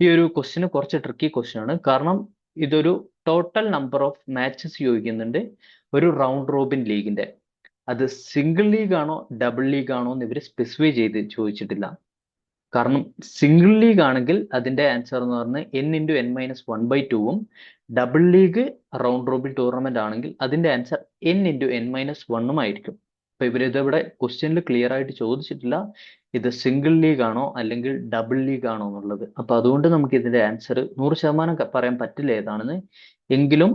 ഈ ഒരു ക്വസ്റ്റ്യന് കുറച്ച് ട്രിക്കി ക്വസ്റ്റ്യൻ ആണ്, കാരണം ഇതൊരു ടോട്ടൽ നമ്പർ ഓഫ് മാച്ചസ് ചോദിക്കുന്നുണ്ട് ഒരു റൗണ്ട് റോബിൻ ലീഗിന്റെ. അത് സിംഗിൾ ലീഗ് ആണോ ഡബിൾ ലീഗ് ആണോ എന്ന് ഇവർ സ്പെസിഫൈ ചെയ്ത് ചോദിച്ചിട്ടില്ല. കാരണം സിംഗിൾ ലീഗ് ആണെങ്കിൽ അതിന്റെ ആൻസർ എന്ന് പറഞ്ഞാൽ n into n minus 1 by 2ഉം, double league round robin tournament ആണെങ്കിൽ അതിന്റെ answer n into n minus 1ഉം ആയിരിക്കും. അപ്പൊ ഇവരിതിവിടെ ക്വസ്റ്റ്യനിൽ ക്ലിയർ ആയിട്ട് ചോദിച്ചിട്ടില്ല ഇത് സിംഗിൾ ലീഗ് ആണോ അല്ലെങ്കിൽ ഡബിൾ ലീഗ് ആണോ എന്നുള്ളത്. അപ്പൊ അതുകൊണ്ട് നമുക്ക് ഇതിന്റെ ആൻസർ 100% പറയാൻ പറ്റില്ല ഏതാണെന്ന്. എങ്കിലും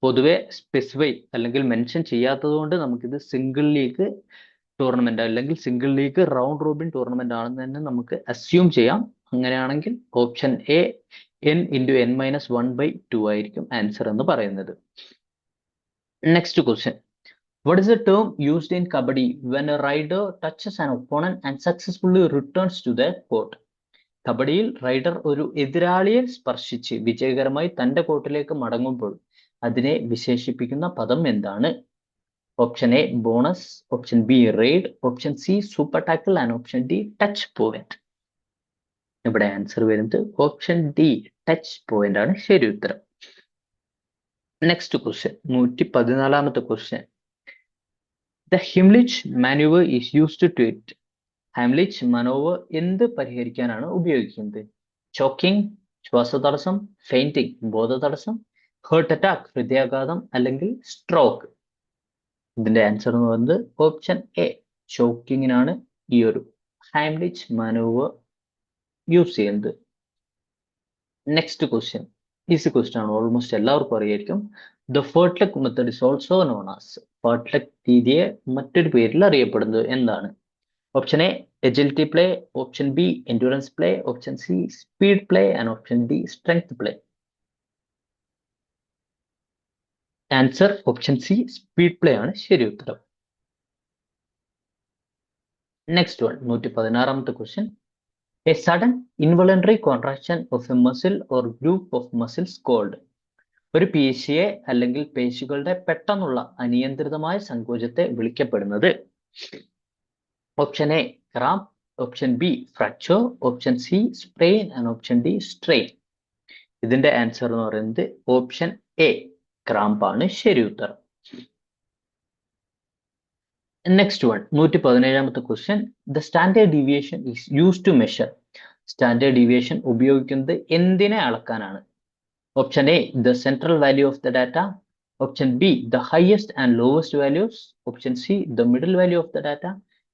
പൊതുവെ സ്പെസിഫൈ അല്ലെങ്കിൽ മെൻഷൻ ചെയ്യാത്തത് കൊണ്ട് നമുക്കിത് സിംഗിൾ ലീഗ് ടൂർണമെന്റ് അല്ലെങ്കിൽ single league round robin tournament ആണെന്ന് തന്നെ നമുക്ക് അസ്യൂം ചെയ്യാം. അങ്ങനെയാണെങ്കിൽ option A n into n minus 1 by 2 ആയിരിക്കും ആൻസർ എന്ന് പറയുന്നത്. Next question. What is the term used in Kabaddi when a rider touches an opponent and successfully returns to their court? കബഡിയിൽ raider ഒരു എതിരാളിയെ സ്പർശിച്ച് വിജയകരമായി തന്റെ കോർട്ടിലേക്ക് മടങ്ങുമ്പോൾ അതിനെ വിശേഷിപ്പിക്കുന്ന പദം എന്താണ്? Option A bonus, option B raid, option C super tackle and option D touch point. ഇവിടെ ആൻസർ വരുന്നത് ഓപ്ഷൻ ഡി ടച്ച് പോയിന്റ് ആണ് ശരി ഉത്തരം. നെക്സ്റ്റ് ക്വസ്റ്റ്യൻ 114ാമത്തെ question. The Heimlich maneuver is used to it. Heimlich maneuver എന്ത് പരിഹരിക്കാനാണ് ഉപയോഗിക്കുന്നത്? Choking, ശ്വാസതടസ്സം, ഫെയിന്റിംഗ്, ബോധതടസ്സം, ഹേർട്ട് അറ്റാക്ക്, ഹൃദയാഘാതം അല്ലെങ്കിൽ സ്ട്രോക്ക്. ഇതിന്റെ ആൻസർ എന്ന് പറയുന്നത് ഓപ്ഷൻ എ ചോക്കിങ്ങിനാണ് ഈ ഒരു ഹൈംലിച്ച് മാനൂവർ യൂസ് ചെയ്യുന്നത്. നെക്സ്റ്റ് ക്വസ്റ്റ്യൻ ഈസി ക്വസ്റ്റ്യൻ ആണ്, ഓൾമോസ്റ്റ് എല്ലാവർക്കും അറിയായിരിക്കും. The fartlek method is also known as. Fartlek രീതിയെ മറ്റൊരു പേരിൽ അറിയപ്പെടുന്നത് എന്താണ്? Option A agility play, option B endurance play, option C speed play and option D strength play. Answer option C speed play ആണ് ശരി ഉത്തരം. നെക്സ്റ്റ് വൺ 116ാമത്തെ question. A sudden involuntary contraction of a muscle or group of muscles called. ഒരു പേശിയെ അല്ലെങ്കിൽ പേശികളുടെ പെട്ടെന്നുള്ള അനിയന്ത്രിതമായ സങ്കോചത്തെ വിളിക്കപ്പെടുന്നത്? Option A cramp, option B fracture, option C sprain and option D strain. ഇതിന്റെ ആൻസർ എന്ന് പറയുന്നത് ഓപ്ഷൻ എ ക്രാംപ് ആണ് ശരി ഉത്തരം. നെക്സ്റ്റ് വൺ 117ാമത്തെ question. The standard deviation is use to measure. Standard deviation ഉപയോഗിക്കുന്നത് എന്തിനെ അളക്കാനാണ്? Option A the central value of the data, option B the highest and lowest values, option C the middle value of the data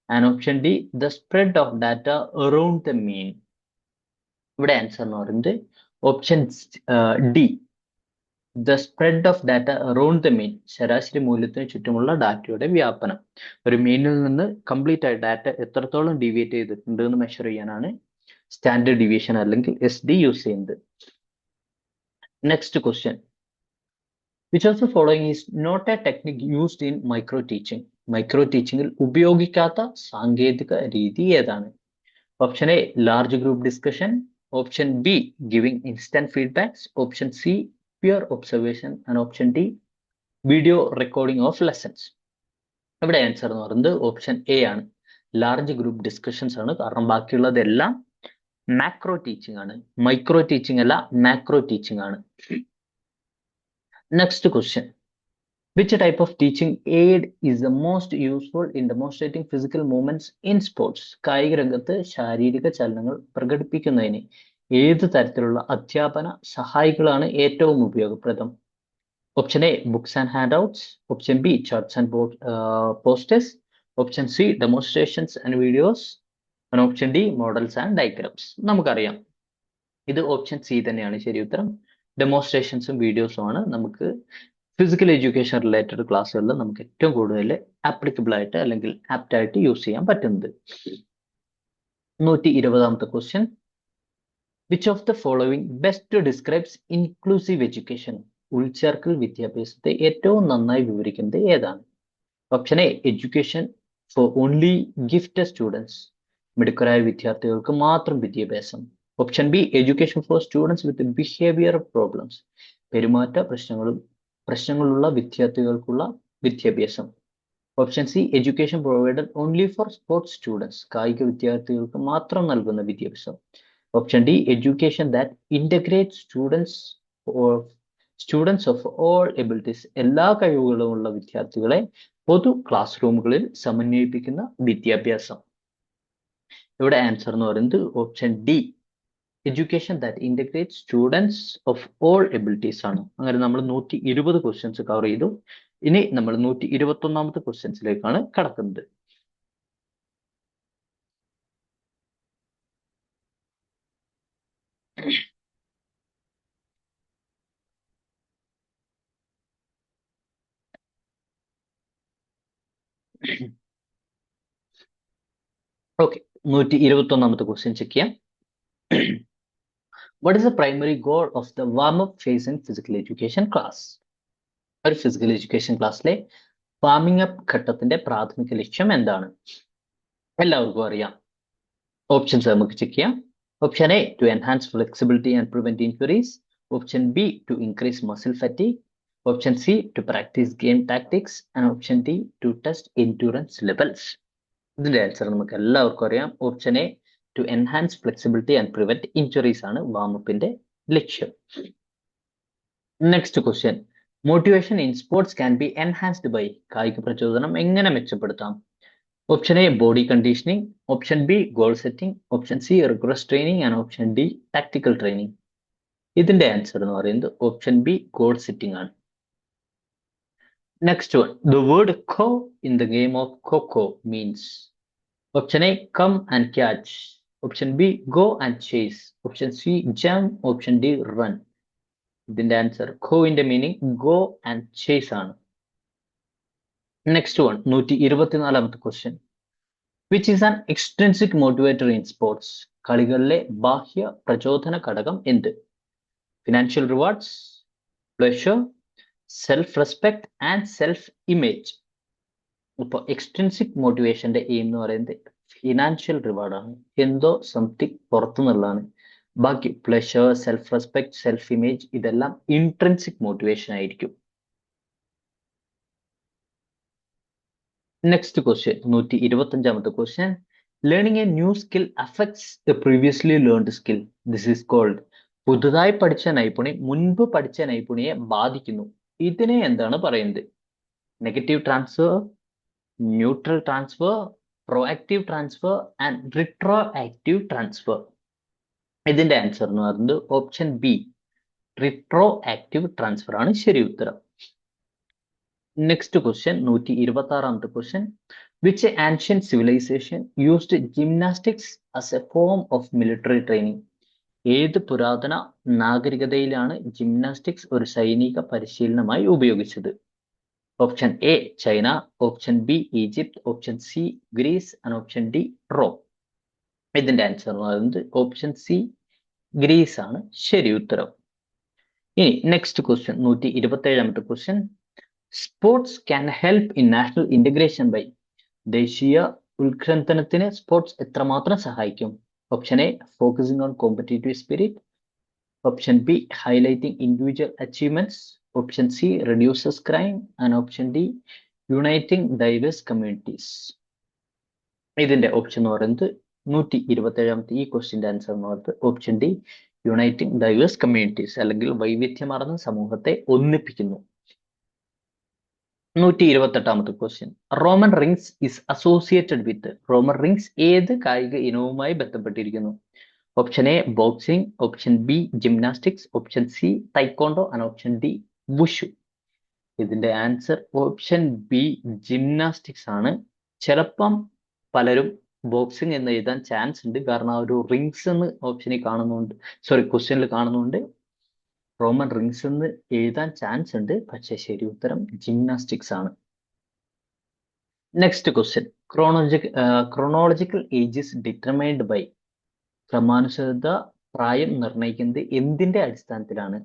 and option D the spread of data around the mean. ഇവിടെ answer എന്ന് പറയുന്നത് option D the spread of data around the mean. ശരാശരി മൂല്യത്തിന് ചുറ്റുമുള്ള ഡാറ്റയുടെ വ്യാപനം. ഒരു മീനിൽ നിന്ന് കംപ്ലീറ്റ് ആയി ഡാറ്റ എത്രത്തോളം ഡീവിയേറ്റ് ചെയ്തിട്ടുണ്ട് എന്ന് മെഷർ ചെയ്യാനാണ് സ്റ്റാൻഡേർഡ് ഡീവിയേഷൻ അല്ലെങ്കിൽ SD യൂസ് ചെയ്യുന്നത്. Next question. Which of the following is not a technique used in micro teaching. Micro ടീച്ചിങ്ങിൽ ഉപയോഗിക്കാത്ത സാങ്കേതിക രീതി ഏതാണ്? Option A large group discussion, option B giving instant feedbacks, option C peer observation and option D video recording of lessons. ഇവിടെ answer എന്ന് പറയുന്നത് option A ആണ്, large group discussions ആണ്. കാരണം ബാക്കിയുള്ളതെല്ലാം മാക്രോ ടീച്ചിങ് ആണ്, മൈക്രോ ടീച്ചിങ് അല്ല, macro teaching ആണ്. Next question. Which type of teaching aid is the most useful in demonstrating physical movements in sports. കായിക രംഗത്ത് ശാരീരിക ചലനങ്ങൾ പ്രകടിപ്പിക്കുന്നതിന് ഏത് തരത്തിലുള്ള അധ്യാപന സഹായികളാണ് ഏറ്റവും ഉപയോഗപ്രദം? Option A books and handouts, option B charts and posters, option C demonstrations and videos, option D models and diagrams. നമുക്കറിയാം ഇത് ഓപ്ഷൻ സി തന്നെയാണ് ശരി ഉത്തരം. ഡെമോൺസ്ട്രേഷൻസും വീഡിയോസും ആണ് നമുക്ക് ഫിസിക്കൽ എഡ്യൂക്കേഷൻ റിലേറ്റഡ് ക്ലാസ്സുകളിൽ നമുക്ക് ഏറ്റവും കൂടുതൽ ആപ്ലിക്കബിൾ ആയിട്ട് അല്ലെങ്കിൽ ആപ്റ്റ് ആയിട്ട് യൂസ് ചെയ്യാൻ പറ്റുന്നത്. 120ാമത്തെ question, which of the following best describes inclusive education? ഉൾച്ചേർക്കൽ വിദ്യാഭ്യാസത്തെ ഏറ്റവും നന്നായി വിവരിക്കുന്നത് ഏതാണ്? Option A, education for only gifted students, മിടുക്കരായ വിദ്യാർത്ഥികൾക്ക് മാത്രം വിദ്യാഭ്യാസം. Option B, education for students with behaviour problems, പെരുമാറ്റ പ്രശ്നങ്ങളുള്ള വിദ്യാർത്ഥികൾക്കുള്ള വിദ്യാഭ്യാസം. Option C, education provided only for sports students, കായിക വിദ്യാർത്ഥികൾക്ക് മാത്രം നൽകുന്ന വിദ്യാഭ്യാസം. Option D, education that integrate students of all abilities, എല്ലാ കഴിവുകളുമുള്ള വിദ്യാർത്ഥികളെ പൊതു ക്ലാസ് റൂമുകളിൽ സമന്വയിപ്പിക്കുന്ന വിദ്യാഭ്യാസം. ഇവിടെ ആൻസർ എന്ന് പറയുന്നത് option D, education that integrate students of all abilities ആണ്. അങ്ങനെ നമ്മൾ 120 ക്വസ്റ്റ്യൻസ് കവർ ചെയ്തു. ഇനി നമ്മൾ 121ാമത്തെ ക്വസ്റ്റ്യൻസിലേക്കാണ് കടക്കുന്നത്. ഓക്കെ, 121ാമത്തെ ക്വസ്റ്റ്യൻ ചെക്ക് ചെയ്യാം. What is the primary goal of the warm-up phase in physical education class? ഒരു ഫിസിക്കൽ എഡ്യൂക്കേഷൻ ക്ലാസ്സിലെ വാമിംഗ് അപ്പ് ഘട്ടത്തിന്റെ പ്രാഥമിക ലക്ഷ്യം എന്താണ്? എല്ലാവർക്കും അറിയാം. ഓപ്ഷൻസ് നമുക്ക് ചെക്ക് ചെയ്യാം. Option A, to enhance flexibility and prevent injuries. Option B, to increase muscle fatigue. Option C, to practise game tactics. And option D, to test endurance levels. ഇതിന്റെ answer നമുക്ക് എല്ലാവർക്കും അറിയാം. Option A, to enhance flexibility and prevent injuries ആണ് വാമപ്പിന്റെ ലക്ഷ്യം. Next question, motivation in sports can be enhanced by, കായിക പ്രചോദനം എങ്ങനെ മെച്ചപ്പെടുത്താം? Option A, body conditioning. Option B, goal setting. Option C, regress training. And option D, tactical training. ഇതിന്റെ answer എന്ന് പറയുന്നത് ഓപ്ഷൻ ബി, ഗോൾ സെറ്റിംഗ് ആണ്. Next one, the word kho in the game of kho means. Option A, come and catch. Option B, go and chase. Option C, jump. Option D, run. ഇതിന്റെ answer ഖോവിന്റെ meaning go and chase ആണ്. Next one, 124ാമത്തെ question, which is an extrinsic motivator in sports? കളികളിലെ ബാഹ്യ പ്രചോദന ഘടകം എന്ത്? Financial rewards, pleasure, self respect and self image. ഇപ്പൊ എക്സ്ട്രിൻസിക് മോട്ടിവേഷന്റെ എയിം എന്ന് പറയുന്നത് ഫിനാൻഷ്യൽ റിവാർഡാണ്, എന്തോ സംതിങ് പുറത്തുനിന്നുള്ളതാണ്. ബാക്കി pleasure, self respect, self image ഇതെല്ലാം ഇൻട്രിൻസിക് മോട്ടിവേഷൻ ആയിരിക്കും. നെക്സ്റ്റ് ക്വസ്റ്റ്യൻ, 125ാമത്തെ question, learning a new skill affects a previously learned skill. This is called. പുതുതായി പഠിച്ച നൈപുണ്യം മുൻപ് പഠിച്ച നൈപുണ്യെ ബാധിക്കുന്നു. ഇതിനെ എന്താണ് പറയുന്നത്? Negative transfer, neutral transfer, proactive transfer and retroactive transfer. ഇതിന്റെ ആൻസർ എന്ന് പറയുന്നത് option B, retroactive transfer ആണ് ശരി ഉത്തരം. നെക്സ്റ്റ് ക്വസ്റ്റ്യൻ, 126ാമത്തെ question, which ancient civilisation used gymnastics as a form of military training? ഏത് പുരാതന നാഗരികതയിലാണ് ജിംനാസ്റ്റിക്സ് ഒരു സൈനിക പരിശീലനമായി ഉപയോഗിച്ചത്? Option A, China. Option B, Egypt. Option C, Greece. And option D, Rome. ഇതിന്റെ ആൻസർ എന്ന് പറയുന്നത് ഓപ്ഷൻ സി, ഗ്രീസ് ആണ് ശരി ഉത്തരം. ഇനി നെക്സ്റ്റ് ക്വസ്റ്റ്യൻ, 127ാമത്തെ question, sports can help in national integration by. ദേശീയ ഉത്ഗ്രഥനത്തിന് സ്പോർട്സ് എത്രമാത്രം സഹായിക്കും? Option A, focusing on competitive spirit. Option B, highlighting individual achievements. Option C, reduces crime. And option D, uniting diverse communities. ഇതിന്റെ option എന്ന് പറയുന്നത് 127ാമത്തെ ഈ ക്വസ്റ്റ്യന്റെ ആൻസർ എന്ന് പറയുന്നത് option D, uniting diverse communities അല്ലെങ്കിൽ വൈവിധ്യമാർന്ന സമൂഹത്തെ ഒന്നിപ്പിക്കുന്നു. 128ാമത്തെ question, Roman rings is associated with. Roman rings ഏത് കായിക ഇനവുമായി ബന്ധപ്പെട്ടിരിക്കുന്നു? Option A, boxing. Option B, gymnastics. Option C, taekwondo. And option D, wushu. ഇതിന്റെ ആൻസർ ഓപ്ഷൻ ബി, ജിംനാസ്റ്റിക്സ് ആണ്. ചിലപ്പം പലരും ബോക്സിംഗ് എന്ന് എഴുതാൻ ചാൻസ് ഉണ്ട്, കാരണം ആ ഒരു റിങ്സ് എന്ന് ഓപ്ഷനിൽ കാണുന്നുണ്ട്, സോറി ക്വസ്റ്റ്യനിൽ കാണുന്നുണ്ട്. റോമൻ റിങ്സ് എന്ന് എഴുതാൻ ചാൻസ് ഉണ്ട്, പക്ഷേ ശരി ഉത്തരം ജിംനാസ്റ്റിക്സ് ആണ്. Next question, chronological age is determined by. ക്രമാനുസൃത പ്രായം നിർണ്ണയിക്കുന്നത് എന്തിന്റെ അടിസ്ഥാനത്തിലാണ്?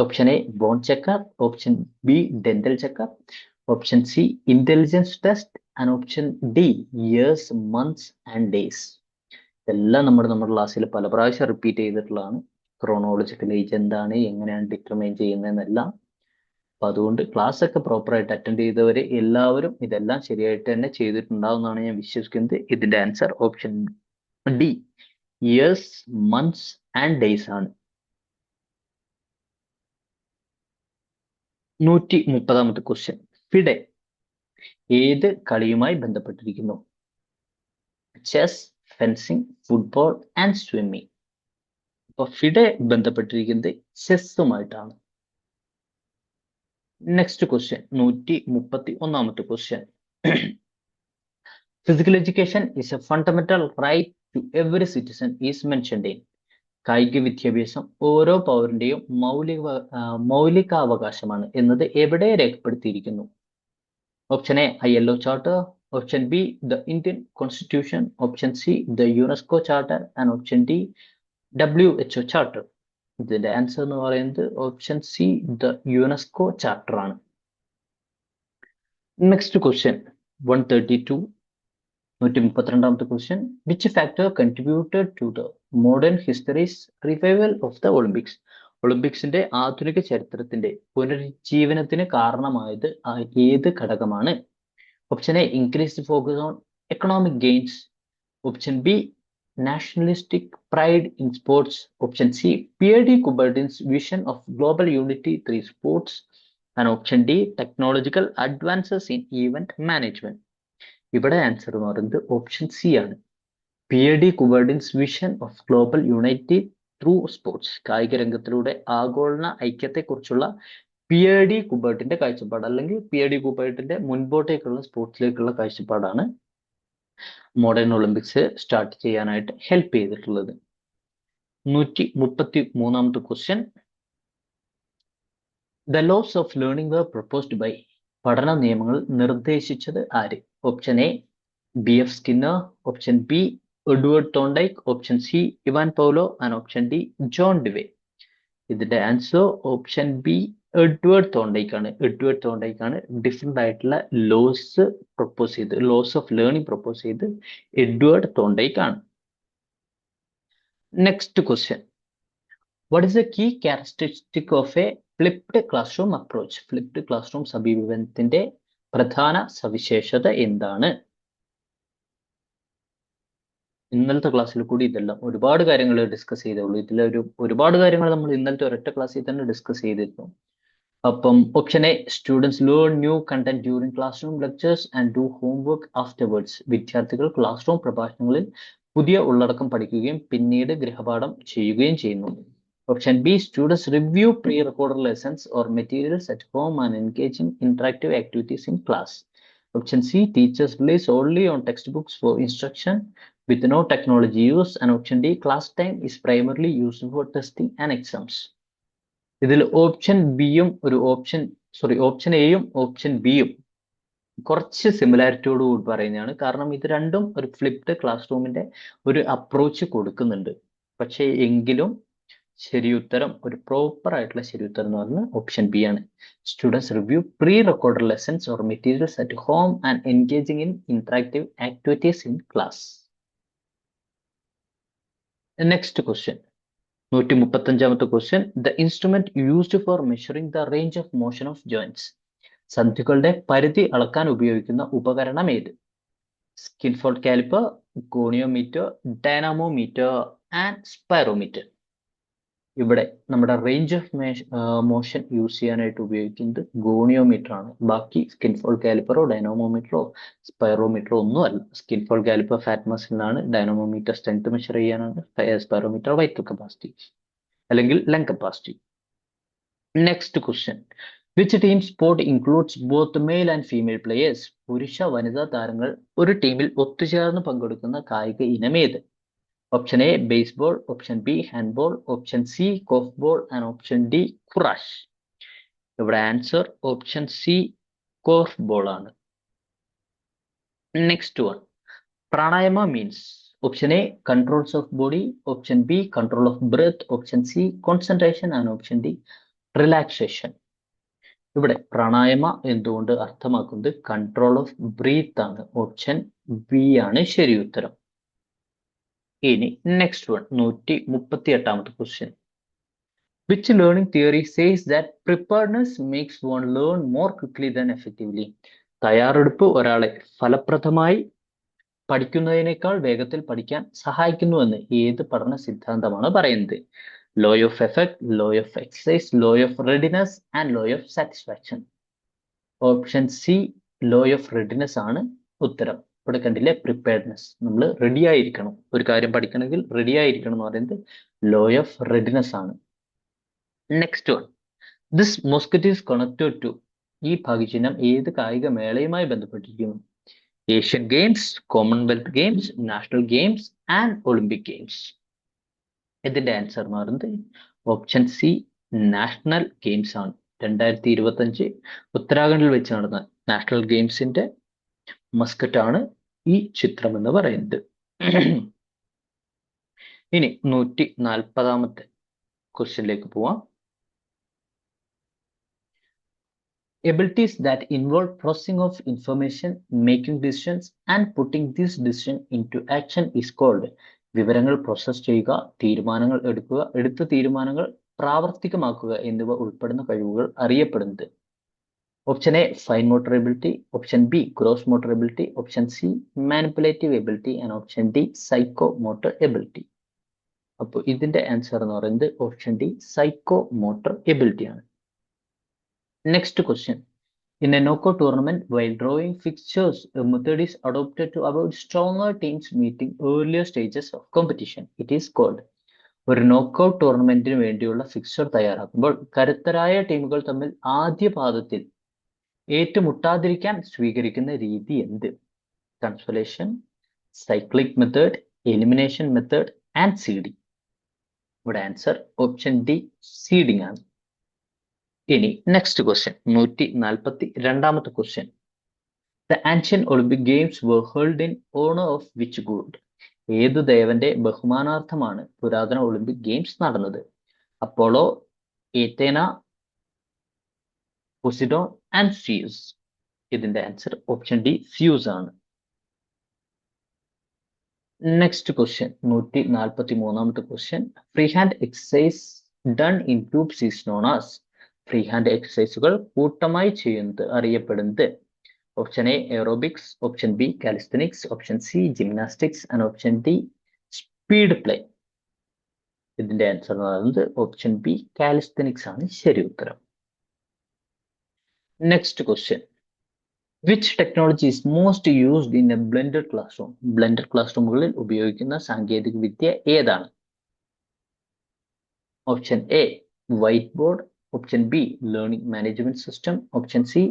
Option A bone checkup, option B dental checkup, option C intelligence test and option D years months and days. ഇതെല്ലാം നമ്മുടെ ക്ലാസ്സിൽ പല പ്രാവശ്യം റിപ്പീറ്റ് ചെയ്തിട്ടുള്ളതാണ്. ക്രോണോളജിക്കൽ ഏജ് എന്താണ്, എങ്ങനെയാണ് ഡിറ്റർമൈൻ ചെയ്യുന്നതെന്നെല്ലാം. അപ്പൊ അതുകൊണ്ട് ക്ലാസ് ഒക്കെ പ്രോപ്പറായിട്ട് അറ്റൻഡ് ചെയ്തവര് എല്ലാവരും ഇതെല്ലാം ശരിയായിട്ട് തന്നെ ചെയ്തിട്ടുണ്ടാവുമെന്നാണ് ഞാൻ വിശ്വസിക്കുന്നത്. ഇതിന്റെ answer option D years months and days ആണ്. 130ാമത്തെ ക്വസ്റ്റ്യൻ, ഫിഡെ ഏത് കളിയുമായി ബന്ധപ്പെട്ടിരിക്കുന്നു? Chess, fencing, football and swimming. അപ്പൊ ഫിഡെ ബന്ധപ്പെട്ടിരിക്കുന്നത് ചെസ്സുമായിട്ടാണ്. നെക്സ്റ്റ് ക്വസ്റ്റ്യൻ, 131ാമത്തെ question, physical education is a fundamental right to every citizen is mentioned in. കായിക വിദ്യാഭ്യാസം ഓരോ പൗരന്റെയും മൗലികാവകാശമാണ് എന്നത് എവിടെ രേഖപ്പെടുത്തിയിരിക്കുന്നു? Option A ILO charter, option B the Indian constitution, option C the UNESCO charter and option D WHO charter. ഇതിന്റെ answer എന്ന് പറയുന്നത് option C the UNESCO charter ആണ്. നെക്സ്റ്റ് ക്വസ്റ്റ്യൻ 132ാമത്തെ question, which factor contributed to the modern histories revival of the Olympics. ഒളിമ്പിക്സിന്റെ ആധുനിക ചരിത്രത്തിന്റെ പുനരുജ്ജീവനത്തിന് കാരണമായത് ഏത് ഘടകമാണ്? Option A increased focus on economic gains, option B nationalistic pride in sports, option C P.D. Coubertin's vision of global unity through sports, and option D technological advances in event management. ഇവിടെ answer എന്ന് പറയുന്നത് option C ആണ്. P.D. Coubertin's vision of global unity through sports. കായിക രംഗത്തിലൂടെ ആഗോള ഐക്യത്തെക്കുറിച്ചുള്ള P.D. കുബർട്ടിന്റെ കാഴ്ചപ്പാട്, അല്ലെങ്കിൽ P.D. കുബർട്ടിന്റെ മുൻപോട്ടേക്കുള്ള സ്പോർട്സിലേക്കുള്ള കാഴ്ചപ്പാടാണ് മോഡേൺ ഒളിമ്പിക്സ് സ്റ്റാർട്ട് ചെയ്യാനായിട്ട് ഹെൽപ്പ് ചെയ്തിട്ടുള്ളത്. 133ാമത്തെ question, the laws of learning were proposed by. പഠന നിയമങ്ങൾ നിർദ്ദേശിച്ചത് ആര്? Option A BF Skinner, option B Edward Thorndike, option C Ivan Pavlov and option D John Dewey. ഇതിന്റെ answer option B Edward Thorndike ആണ്. Edward Thorndike ആണ് different ആയിട്ടുള്ള laws of learning propose ചെയ്ത് Edward Thorndike ആണ്. Next question, what is the key characteristic of a flipped class room approach. Flipped class room സമീപനത്തിന്റെ പ്രധാന സവിശേഷത എന്താണ്? ഇന്നലത്തെ ക്ലാസ്സിൽ കൂടി ഇതെല്ലാം ഒരുപാട് കാര്യങ്ങൾ ഡിസ്കസ് ചെയ്തോളൂ. ഒരുപാട് കാര്യങ്ങൾ നമ്മൾ ഇന്നലത്തെ ഒരൊറ്റ ക്ലാസ്സിൽ തന്നെ ഡിസ്കസ് ചെയ്തിരുന്നു. അപ്പം option A students learn new content during class room lectures and do homework afterwards. വിദ്യാർത്ഥികൾ ക്ലാസ് റൂം പ്രഭാഷണങ്ങളിൽ പുതിയ ഉള്ളടക്കം പഠിക്കുകയും പിന്നീട് ഗൃഹപാഠം ചെയ്യുകയും ചെയ്യുന്നു. Option B students review pre recorded lessons or materials at home and engage in interactive activities in class. Option C teachers release only on text books four instruction with no technology use, and option D class time is primarily used for testing and exams. ഇതിൽ option എയും option ബിയും കുറച്ച് സിമിലാരിറ്റിയോട് കൂടി പറയുന്നതാണ്. കാരണം ഇത് രണ്ടും ഒരു ഫ്ലിപ്ഡ് ക്ലാസ് റൂമിന്റെ ഒരു അപ്രോച്ച് കൊടുക്കുന്നുണ്ട്. പക്ഷേ എങ്കിലും ശരി ഉത്തരം, ഒരു പ്രോപ്പർ ആയിട്ടുള്ള ശരി ഉത്തരം എന്ന് പറയുന്നത് ഓപ്ഷൻ ബി ആണ്. Students review pre recorded lessons or materials at home and engaging in interactive activities in class. Next question 135ാമത്തെ question, the instrument used for measuring the range of motion of joints. സന്ധികളുടെ പരിധി അളക്കാൻ ഉപയോഗിക്കുന്ന ഉപകരണം ഏത്? Skin fold caliper, goniometer, dynamometer and spirometer. ഇവിടെ നമ്മുടെ range of motion use ചെയ്യാനായിട്ട് ഉപയോഗിക്കുന്നത് ഗോണിയോമീറ്റർ ആണ്. ബാക്കി സ്കിൻ ഫോൾഡ് കാലിപ്പറോ ഡൈനാമോമീറ്ററോ സ്പൈറോമീറ്ററോ ഒന്നും അല്ല. സ്കിൻ ഫോൾഡ് കാലിപ്പർ ഫാറ്റ് മസിലാണ്, ഡൈനാമോമീറ്റർ സ്ട്രെങ്ത് മെഷർ ചെയ്യാനാണ്, സ്പൈറോമീറ്റർ വൈറ്റൽ കപ്പാസിറ്റി അല്ലെങ്കിൽ lung capacity. Next question, which team sport includes both male and female players. പുരുഷ വനിതാ താരങ്ങൾ ഒരു ടീമിൽ ഒത്തുചേർന്ന് പങ്കെടുക്കുന്ന കായിക ഇനം ഏത്? Option A, baseball. Option B, handball. Option C, golf and option D, crush. ഇവിടെ answer option C korfball ആണ്. Next one, pranayama means option A controls of body, option B control of breath, option C concentration and option D relaxation. ഇവിടെ പ്രാണായാമ എന്തുകൊണ്ട് അർത്ഥമാക്കുന്നത് control of breath ആണ്. Option B ആണ് ശരി ഉത്തരം. ഇനി നെക്സ്റ്റ് വൺ, 138ാമത്തെ question. Which learning theory says that preparedness makes one learn more quickly than effectively? തയ്യാറെടുപ്പ് ഒരാളെ ഫലപ്രദമായി പഠിക്കുന്നതിനേക്കാൾ വേഗത്തിൽ പഠിക്കാൻ സഹായിക്കുന്നുവെന്ന് ഏത് പഠന സിദ്ധാന്തമാണ് പറയുന്നത്? Law of effect, law of exercise, law of readiness and law of satisfaction. Option C law of readiness ആണ് ഉത്തരം. ഇവിടെ കണ്ടില്ലേ, പ്രിപ്പയർഡ്നെസ്, നമ്മൾ റെഡി ആയിരിക്കണം, ഒരു കാര്യം പഠിക്കണമെങ്കിൽ റെഡി ആയിരിക്കണം എന്ന് പറയുന്നത് ലോ ഓഫ് റെഡിനെസ് ആണ്. Next one, this mascot is connected to. ഈ ഭാഗ്യചിഹ്നം ഏത് കായിക മേളയുമായി ബന്ധപ്പെട്ടിരിക്കുന്നു? Asian games, Commonwealth games, national games and Olympic games. ഇതിന്റെ ആൻസർ എന്ന് പറയുന്നത് ഓപ്ഷൻ സി നാഷണൽ ഗെയിംസ് ആണ്. 2025 ഉത്തരാഖണ്ഡിൽ വെച്ച് നടന്ന നാഷണൽ ഗെയിംസിന്റെ മസ്കറ്റ് ആണ് ഈ ചിത്രം എന്ന് പറയുന്നത്. ഇനി 140ാമത്തെ ക്വസ്റ്റ്യനിലേക്ക് പോവാം. Abilities that involve processing of information, making decisions and putting this decision into action is called. വിവരങ്ങൾ പ്രോസസ് ചെയ്യുക, തീരുമാനങ്ങൾ എടുക്കുക, എടുത്ത തീരുമാനങ്ങൾ പ്രാവർത്തികമാക്കുക എന്നിവ ഉൾപ്പെടുന്ന കഴിവുകൾ അറിയപ്പെടുന്നത്. Option A fine motor ability, option B gross motor ability, option C manipulative ability and option D psycho motor ability. അപ്പോൾ ഇതിന്റെ ആൻസർ എന്ന് പറയുന്നത് option D psycho motor ability ആണ്. Next question. In a knockout tournament, while drawing fixtures, a method is adopted to avoid stronger teams meeting earlier stages of competition. It is called. ഒരു knockout ടൂർണമെന്റിന് വേണ്ടിയുള്ള fixer തയ്യാറാക്കുമ്പോൾ കരുത്തരായ ടീമുകൾ തമ്മിൽ ആദ്യ പാദത്തിൽ ഏറ്റുമുട്ടാതിരിക്കാൻ സ്വീകരിക്കുന്ന രീതി എന്ത്? Consolation, cyclic method, elimination method and seeding. ഇവിടെ ആൻസർ ഓപ്ഷൻ ഡി സീഡിംഗ് ആണ്. ഇനി നെക്സ്റ്റ് ക്വസ്റ്റ്യൻ, 142ാമത്തെ question. The ancient Olympic games were held in honor of which god? ഏതു ദേവന്റെ ബഹുമാനാർത്ഥമാണ് പുരാതന ഒളിമ്പിക് ഗെയിംസ് നടന്നത്? Apollo, Athena, Poseidon and Zeus. ഇതിന്റെ ആൻസർ ഓപ്ഷൻ ഡി സ്യൂസ് ആണ്. നെക്സ്റ്റ് ക്വസ്റ്റ്യൻ, 143ാമത്തെ question. Free hand exercise done in groups is known as. Free hand എക്സസൈസുകൾ കൂട്ടമായി ചെയ്യുന്നത് അറിയപ്പെടുന്നത്. Option A aerobics, option B calisthenics, option C gymnastics and option D speed play. ഇതിന്റെ answer എന്ന് പറയുന്നത് option B calisthenics ആണ് ശരി ഉത്തരം. Next question, which technology is most used in A blended classroom? Blended ക്ലാസ് റൂമുകളിൽ ഉപയോഗിക്കുന്ന സാങ്കേതിക വിദ്യ ഏതാണ്? Option A whiteboard, option B learning management system, option C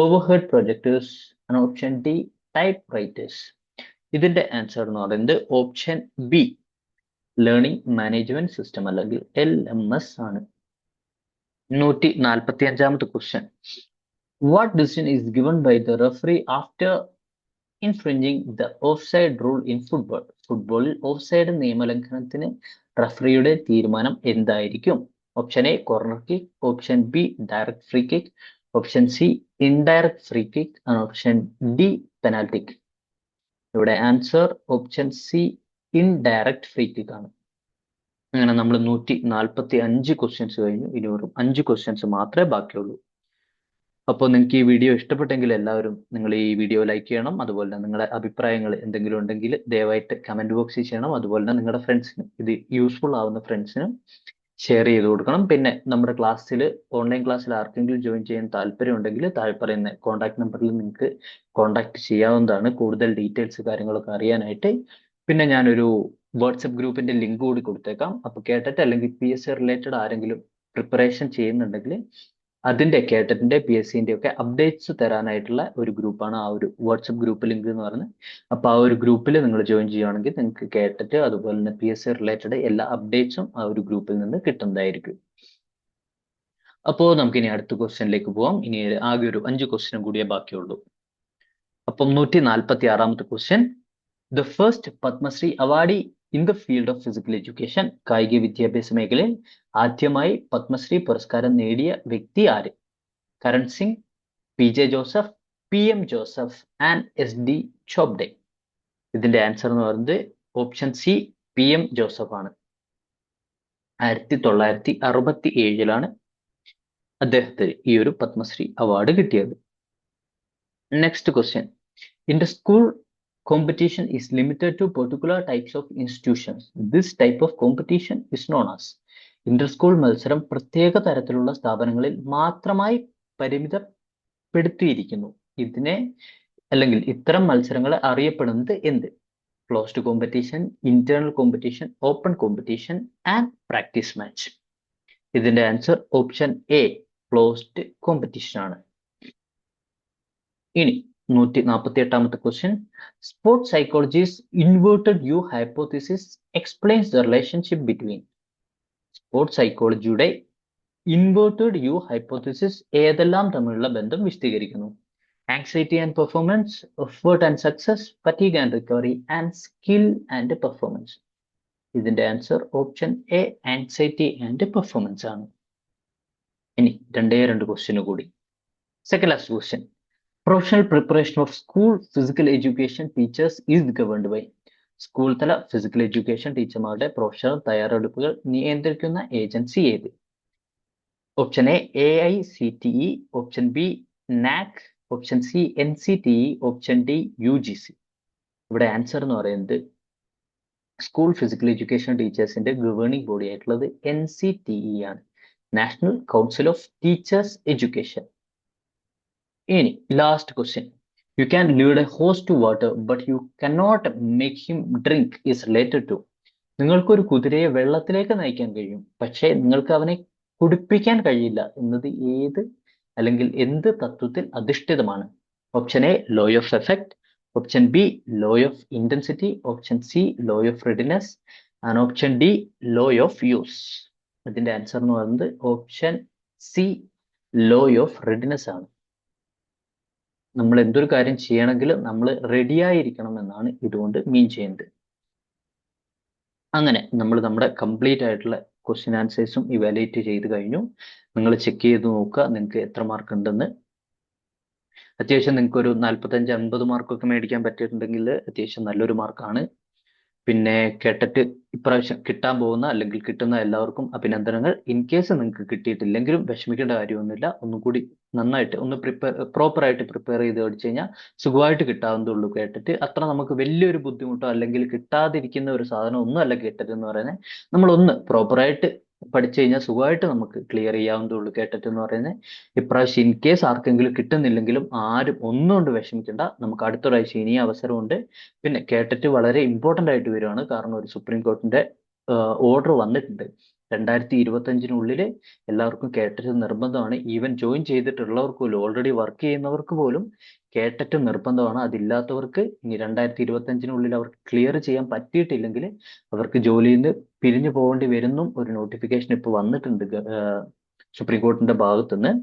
overhead projectors and option D typewriters. ഇതിന്റെ answer എന്ന് പറയുന്നത് option B learning management system അല്ലെങ്കിൽ LMS ആണ്. 145ാമത്തെ question. What decision is given by the referee after infringing the offside rule in football? ഫുട്ബോളിൽ offside നിയമലംഘനത്തിന് റഫറിയുടെ തീരുമാനം എന്തായിരിക്കും? Option A corner kick, option B direct free kick, option C indirect free kick and option D penalty kick. ഇവിടെ answer option C indirect free kick ആണ്. അങ്ങനെ നമ്മൾ 145 questions കഴിഞ്ഞു. ഇനി വെറും 5 ക്വസ്റ്റ്യൻസ് മാത്രമേ ബാക്കിയുള്ളൂ. അപ്പോൾ നിങ്ങൾക്ക് ഈ വീഡിയോ ഇഷ്ടപ്പെട്ടെങ്കിൽ എല്ലാവരും നിങ്ങൾ ഈ വീഡിയോ ലൈക്ക് ചെയ്യണം. അതുപോലെ തന്നെ നിങ്ങളുടെ അഭിപ്രായങ്ങൾ എന്തെങ്കിലും ഉണ്ടെങ്കിൽ ദയവായിട്ട് കമന്റ് ബോക്സിൽ ചെയ്യണം. അതുപോലെ തന്നെ നിങ്ങളുടെ ഫ്രണ്ട്സിനും, ഇത് യൂസ്ഫുൾ ആവുന്ന ഫ്രണ്ട്സിനും ഷെയർ ചെയ്ത് കൊടുക്കണം. പിന്നെ നമ്മുടെ ക്ലാസ്സിൽ, ഓൺലൈൻ ക്ലാസ്സിൽ ആർക്കെങ്കിലും ജോയിൻ ചെയ്യാൻ താല്പര്യം ഉണ്ടെങ്കിൽ താഴെ പറയുന്ന കോൺടാക്ട് നമ്പറിൽ നിങ്ങൾക്ക് കോൺടാക്ട് ചെയ്യാവുന്നതാണ് കൂടുതൽ ഡീറ്റെയിൽസ് കാര്യങ്ങളൊക്കെ അറിയാനായിട്ട്. പിന്നെ ഞാനൊരു വാട്സപ്പ് ഗ്രൂപ്പിന്റെ ലിങ്ക് കൂടി കൊടുത്തേക്കാം. അപ്പോൾ കേട്ടിട്ട് അല്ലെങ്കിൽ PSC റിലേറ്റഡ് ആരെങ്കിലും പ്രിപ്പറേഷൻ ചെയ്യുന്നുണ്ടെങ്കിൽ അതിന്റെ കേട്ടറ്റിന്റെ PSCന്റെ ഒക്കെ അപ്ഡേറ്റ്സ് തരാനായിട്ടുള്ള ഒരു ഗ്രൂപ്പാണ് ആ ഒരു വാട്സപ്പ് ഗ്രൂപ്പ് ലിങ്ക് എന്ന് പറയുന്നത്. അപ്പൊ ആ ഒരു ഗ്രൂപ്പിൽ നിങ്ങൾ ജോയിൻ ചെയ്യുകയാണെങ്കിൽ നിങ്ങൾക്ക് കേട്ടറ്റ് അതുപോലെ തന്നെ PSC റിലേറ്റഡ് എല്ലാ അപ്ഡേറ്റ്സും ആ ഒരു ഗ്രൂപ്പിൽ നിന്ന് കിട്ടുന്നതായിരിക്കും. അപ്പോൾ നമുക്ക് ഇനി അടുത്ത ക്വസ്റ്റ്യനിലേക്ക് പോവാം. ഇനി ആകെ ഒരു 5 ക്വസ്റ്റ്യൻ കൂടിയേ ബാക്കിയുള്ളൂ. അപ്പം 146ാമത്തെ question, the first Padmashri awardee in the field of physical education, കായിക വിദ്യാഭ്യാസ മേഖലയിൽ ആദ്യമായി പത്മശ്രീ പുരസ്കാരം നേടിയ വ്യക്തി ആര്? Karan Singh, PJ Joseph, PM Joseph and SD Chobde. ഇതിന്റെ ആൻസർ എന്ന് പറയുന്നത് ഓപ്ഷൻ സി PM ജോസഫ് ആണ്. 1967 അദ്ദേഹത്തിന് ഈ ഒരു പത്മശ്രീ അവാർഡ് കിട്ടിയത്. Next question, Inter school competition is limited to particular types of institutions. This type of competition is known as. Inter school മത്സരം പ്രത്യേക തരത്തിലുള്ള സ്ഥാപനങ്ങളിൽ മാത്രമായി പരിമിതപ്പെടുത്തിയിരിക്കുന്നു. ഇതിനെ അല്ലെങ്കിൽ ഇത്തരം മത്സരങ്ങളെ അറിയപ്പെടുന്നത് എന്ത്? Closed competition, internal competition, open competition and practice match. ഇതിന്റെ answer option A closed competition ആണ്. ഇനി 148ാമത്തെ question, sports psychology's inverted U hypothesis explains the relationship between. Sports സൈക്കോളജിയുടെ ഇൻവേർട്ടഡ് യു ഹൈപ്പോത്തിസിസ് ഏതെല്ലാം തമ്മിലുള്ള ബന്ധം വിശദീകരിക്കുന്നു? Anxiety and performance, effort and success, fatigue and recovery and skill and performance. ഇതിന്റെ answer option A anxiety and performance ആണ്. ഇനി 2 question കൂടി. Second last question, professional preparation of school physical education teachers is governed by. School തല physical education ടീച്ചർമാരുടെ professional തയ്യാറെടുപ്പുകൾ നിയന്ത്രിക്കുന്ന agency ഏത്? Option A AICTE, option B NAC, option C NCTE, option D UGC. ഇവിടെ answer എന്ന് പറയുന്നത് school physical education ടീച്ചേഴ്സിന്റെ governing body ആയിട്ടുള്ളത് NCTE ആണ്, national council of teachers education. ഇനി last question, you can lead a horse to water but you cannot make him drink is related to. നിങ്ങൾക്കൊരു കുതിരയെ വെള്ളത്തിലേക്ക് നയിക്കാൻ കഴിയും, പക്ഷേ നിങ്ങൾക്ക് അവനെ കുടിപ്പിക്കാൻ കഴിയില്ല എന്നത് ഏത് അല്ലെങ്കിൽ എന്ത് തത്വത്തിൽ അധിഷ്ഠിതമാണ്? Option A law of effect, option B law of intensity, option C law of readiness and option D law of use. അതിന്റെ ആൻസർ എന്ന് പറയുന്നത് option C law of readiness ആണ്. നമ്മൾ എന്തൊരു കാര്യം ചെയ്യണമെങ്കിലും നമ്മൾ റെഡിയായിരിക്കണം എന്നാണ് ഇതുകൊണ്ട് മീൻ ചെയ്യുന്നത്. അങ്ങനെ നമ്മൾ നമ്മുടെ കംപ്ലീറ്റ് ആയിട്ടുള്ള ക്വസ്റ്റ്യൻ ആൻസേഴ്സും ഇവാലുവേറ്റ് ചെയ്ത് കഴിഞ്ഞു. നിങ്ങൾ ചെക്ക് ചെയ്ത് നോക്കുക നിങ്ങൾക്ക് എത്ര മാർക്ക് ഉണ്ടെന്ന്. അത്യാവശ്യം നിങ്ങൾക്ക് ഒരു 45-50 മാർക്കൊക്കെ മേടിക്കാൻ പറ്റിയിട്ടുണ്ടെങ്കിൽ അത്യാവശ്യം നല്ലൊരു മാർക്കാണ്. പിന്നെ കേട്ടിട്ട് ഇപ്രാവശ്യം കിട്ടാൻ പോകുന്ന അല്ലെങ്കിൽ കിട്ടുന്ന എല്ലാവർക്കും അഭിനന്ദനങ്ങൾ. ഇൻ കേസ് നിങ്ങൾക്ക് കിട്ടിയിട്ടില്ലെങ്കിലും വിഷമിക്കേണ്ട കാര്യമൊന്നുമില്ല. ഒന്നും കൂടി നന്നായിട്ട് ഒന്ന് പ്രോപ്പറായിട്ട് പ്രിപ്പയർ ചെയ്ത് പഠിച്ചു കഴിഞ്ഞാൽ സുഖമായിട്ട് കിട്ടാവുന്നതുള്ളൂ. കേട്ടിട്ട് അത്ര നമുക്ക് വലിയൊരു ബുദ്ധിമുട്ടോ അല്ലെങ്കിൽ കിട്ടാതിരിക്കുന്ന ഒരു സാധനം ഒന്നും അല്ല കേട്ടിട്ട് എന്ന് പറയുന്നത്. നമ്മളൊന്ന് പ്രോപ്പറായിട്ട് പഠിച്ചു കഴിഞ്ഞാൽ സുഖമായിട്ട് നമുക്ക് ക്ലിയർ ചെയ്യാവുന്നതുള്ളൂ കേട്ടിട്ട് എന്ന് പറയുന്നത്. ഇപ്രാവശ്യം ഇൻ കേസ് ആർക്കെങ്കിലും കിട്ടുന്നില്ലെങ്കിലും ആരും ഒന്നുകൊണ്ട് വിഷമിക്കേണ്ട. നമുക്ക് അടുത്തൊരാഴ്ച ഇനിയും അവസരമുണ്ട്. പിന്നെ കേട്ടിട്ട് വളരെ ഇമ്പോർട്ടന്റ് ആയിട്ട് വരുവാണ്. കാരണം ഒരു സുപ്രീം കോർട്ടിന്റെ ഓർഡർ വന്നിട്ടുണ്ട്. 2025 എല്ലാവർക്കും കേട്ടിട്ട് നിർബന്ധമാണ്. ഈവൻ ജോയിൻ ചെയ്തിട്ടുള്ളവർക്ക് പോലും ഓൾറെഡി വർക്ക് ചെയ്യുന്നവർക്ക് പോലും കേട്ടിട്ട് നിർബന്ധമാണ്. അതില്ലാത്തവർക്ക് ഇനി 2025 അവർക്ക് ക്ലിയർ ചെയ്യാൻ പറ്റിയിട്ടില്ലെങ്കിൽ അവർക്ക് ജോലിയിൽ നിന്ന് പിരിഞ്ഞു പോകേണ്ടി വരുന്നും ഒരു നോട്ടിഫിക്കേഷൻ ഇപ്പൊ വന്നിട്ടുണ്ട് സുപ്രീം കോർട്ടിന്റെ ഭാഗത്തുനിന്ന്.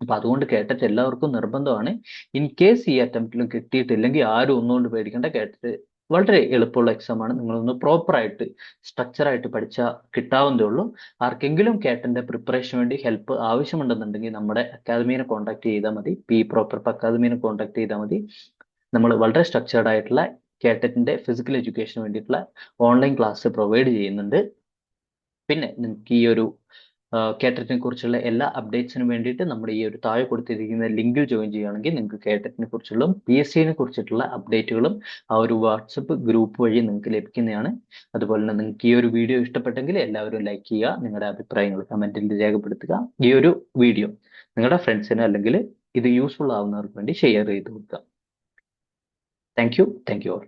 അപ്പൊ അതുകൊണ്ട് കേട്ടിട്ട് എല്ലാവർക്കും നിർബന്ധമാണ്. ഇൻ കേസ് ഈ അറ്റംപ്റ്റിലും കിട്ടിയിട്ടില്ലെങ്കിൽ ആരും ഒന്നുകൊണ്ട് പേടിക്കേണ്ട. കേട്ടിട്ട് വളരെ എളുപ്പമുള്ള എക്സാം ആണ്. നിങ്ങളൊന്ന് പ്രോപ്പറായിട്ട് സ്ട്രക്ചറായിട്ട് പഠിച്ചാൽ കിട്ടാവുന്നതേ ഉള്ളൂ. ആർക്കെങ്കിലും കേട്ടന്റെ പ്രിപ്പറേഷന് വേണ്ടി ഹെൽപ്പ് ആവശ്യമുണ്ടെന്നുണ്ടെങ്കിൽ നമ്മുടെ അക്കാദമീനെ കോൺടാക്ട് ചെയ്താൽ മതി. PProprep അക്കാദമീനെ കോൺടാക്ട് ചെയ്താൽ മതി. നമ്മൾ വളരെ സ്ട്രക്ചേർഡ് ആയിട്ടുള്ള കേട്ടറ്റിന്റെ ഫിസിക്കൽ എഡ്യൂക്കേഷന് വേണ്ടിയിട്ടുള്ള ഓൺലൈൻ ക്ലാസ് പ്രൊവൈഡ് ചെയ്യുന്നുണ്ട്. പിന്നെ നിങ്ങൾക്ക് ഈ ഒരു കേട്ടറ്റിനെ കുറിച്ചുള്ള എല്ലാ അപ്ഡേറ്റ്സിനും വേണ്ടിയിട്ട് നമ്മുടെ ഈ ഒരു താഴെ കൊടുത്തിരിക്കുന്ന ലിങ്കിൽ ജോയിൻ ചെയ്യുകയാണെങ്കിൽ നിങ്ങൾക്ക് കേട്ടറ്റിനെ കുറിച്ചുള്ള PSCനെ കുറിച്ചിട്ടുള്ള അപ്ഡേറ്റുകളും ആ ഒരു വാട്സപ്പ് ഗ്രൂപ്പ് വഴി നിങ്ങൾക്ക് ലഭിക്കുന്നതാണ്. അതുപോലെ തന്നെ നിങ്ങൾക്ക് ഈ ഒരു വീഡിയോ ഇഷ്ടപ്പെട്ടെങ്കിൽ എല്ലാവരും ലൈക്ക് ചെയ്യുക, നിങ്ങളുടെ അഭിപ്രായങ്ങൾ കമന്റിൽ രേഖപ്പെടുത്തുക. ഈ ഒരു വീഡിയോ നിങ്ങളുടെ ഫ്രണ്ട്സിന് അല്ലെങ്കിൽ ഇത് യൂസ്ഫുൾ ആവുന്നവർക്ക് വേണ്ടി ഷെയർ ചെയ്ത് കൊടുക്കുക. Thank you all.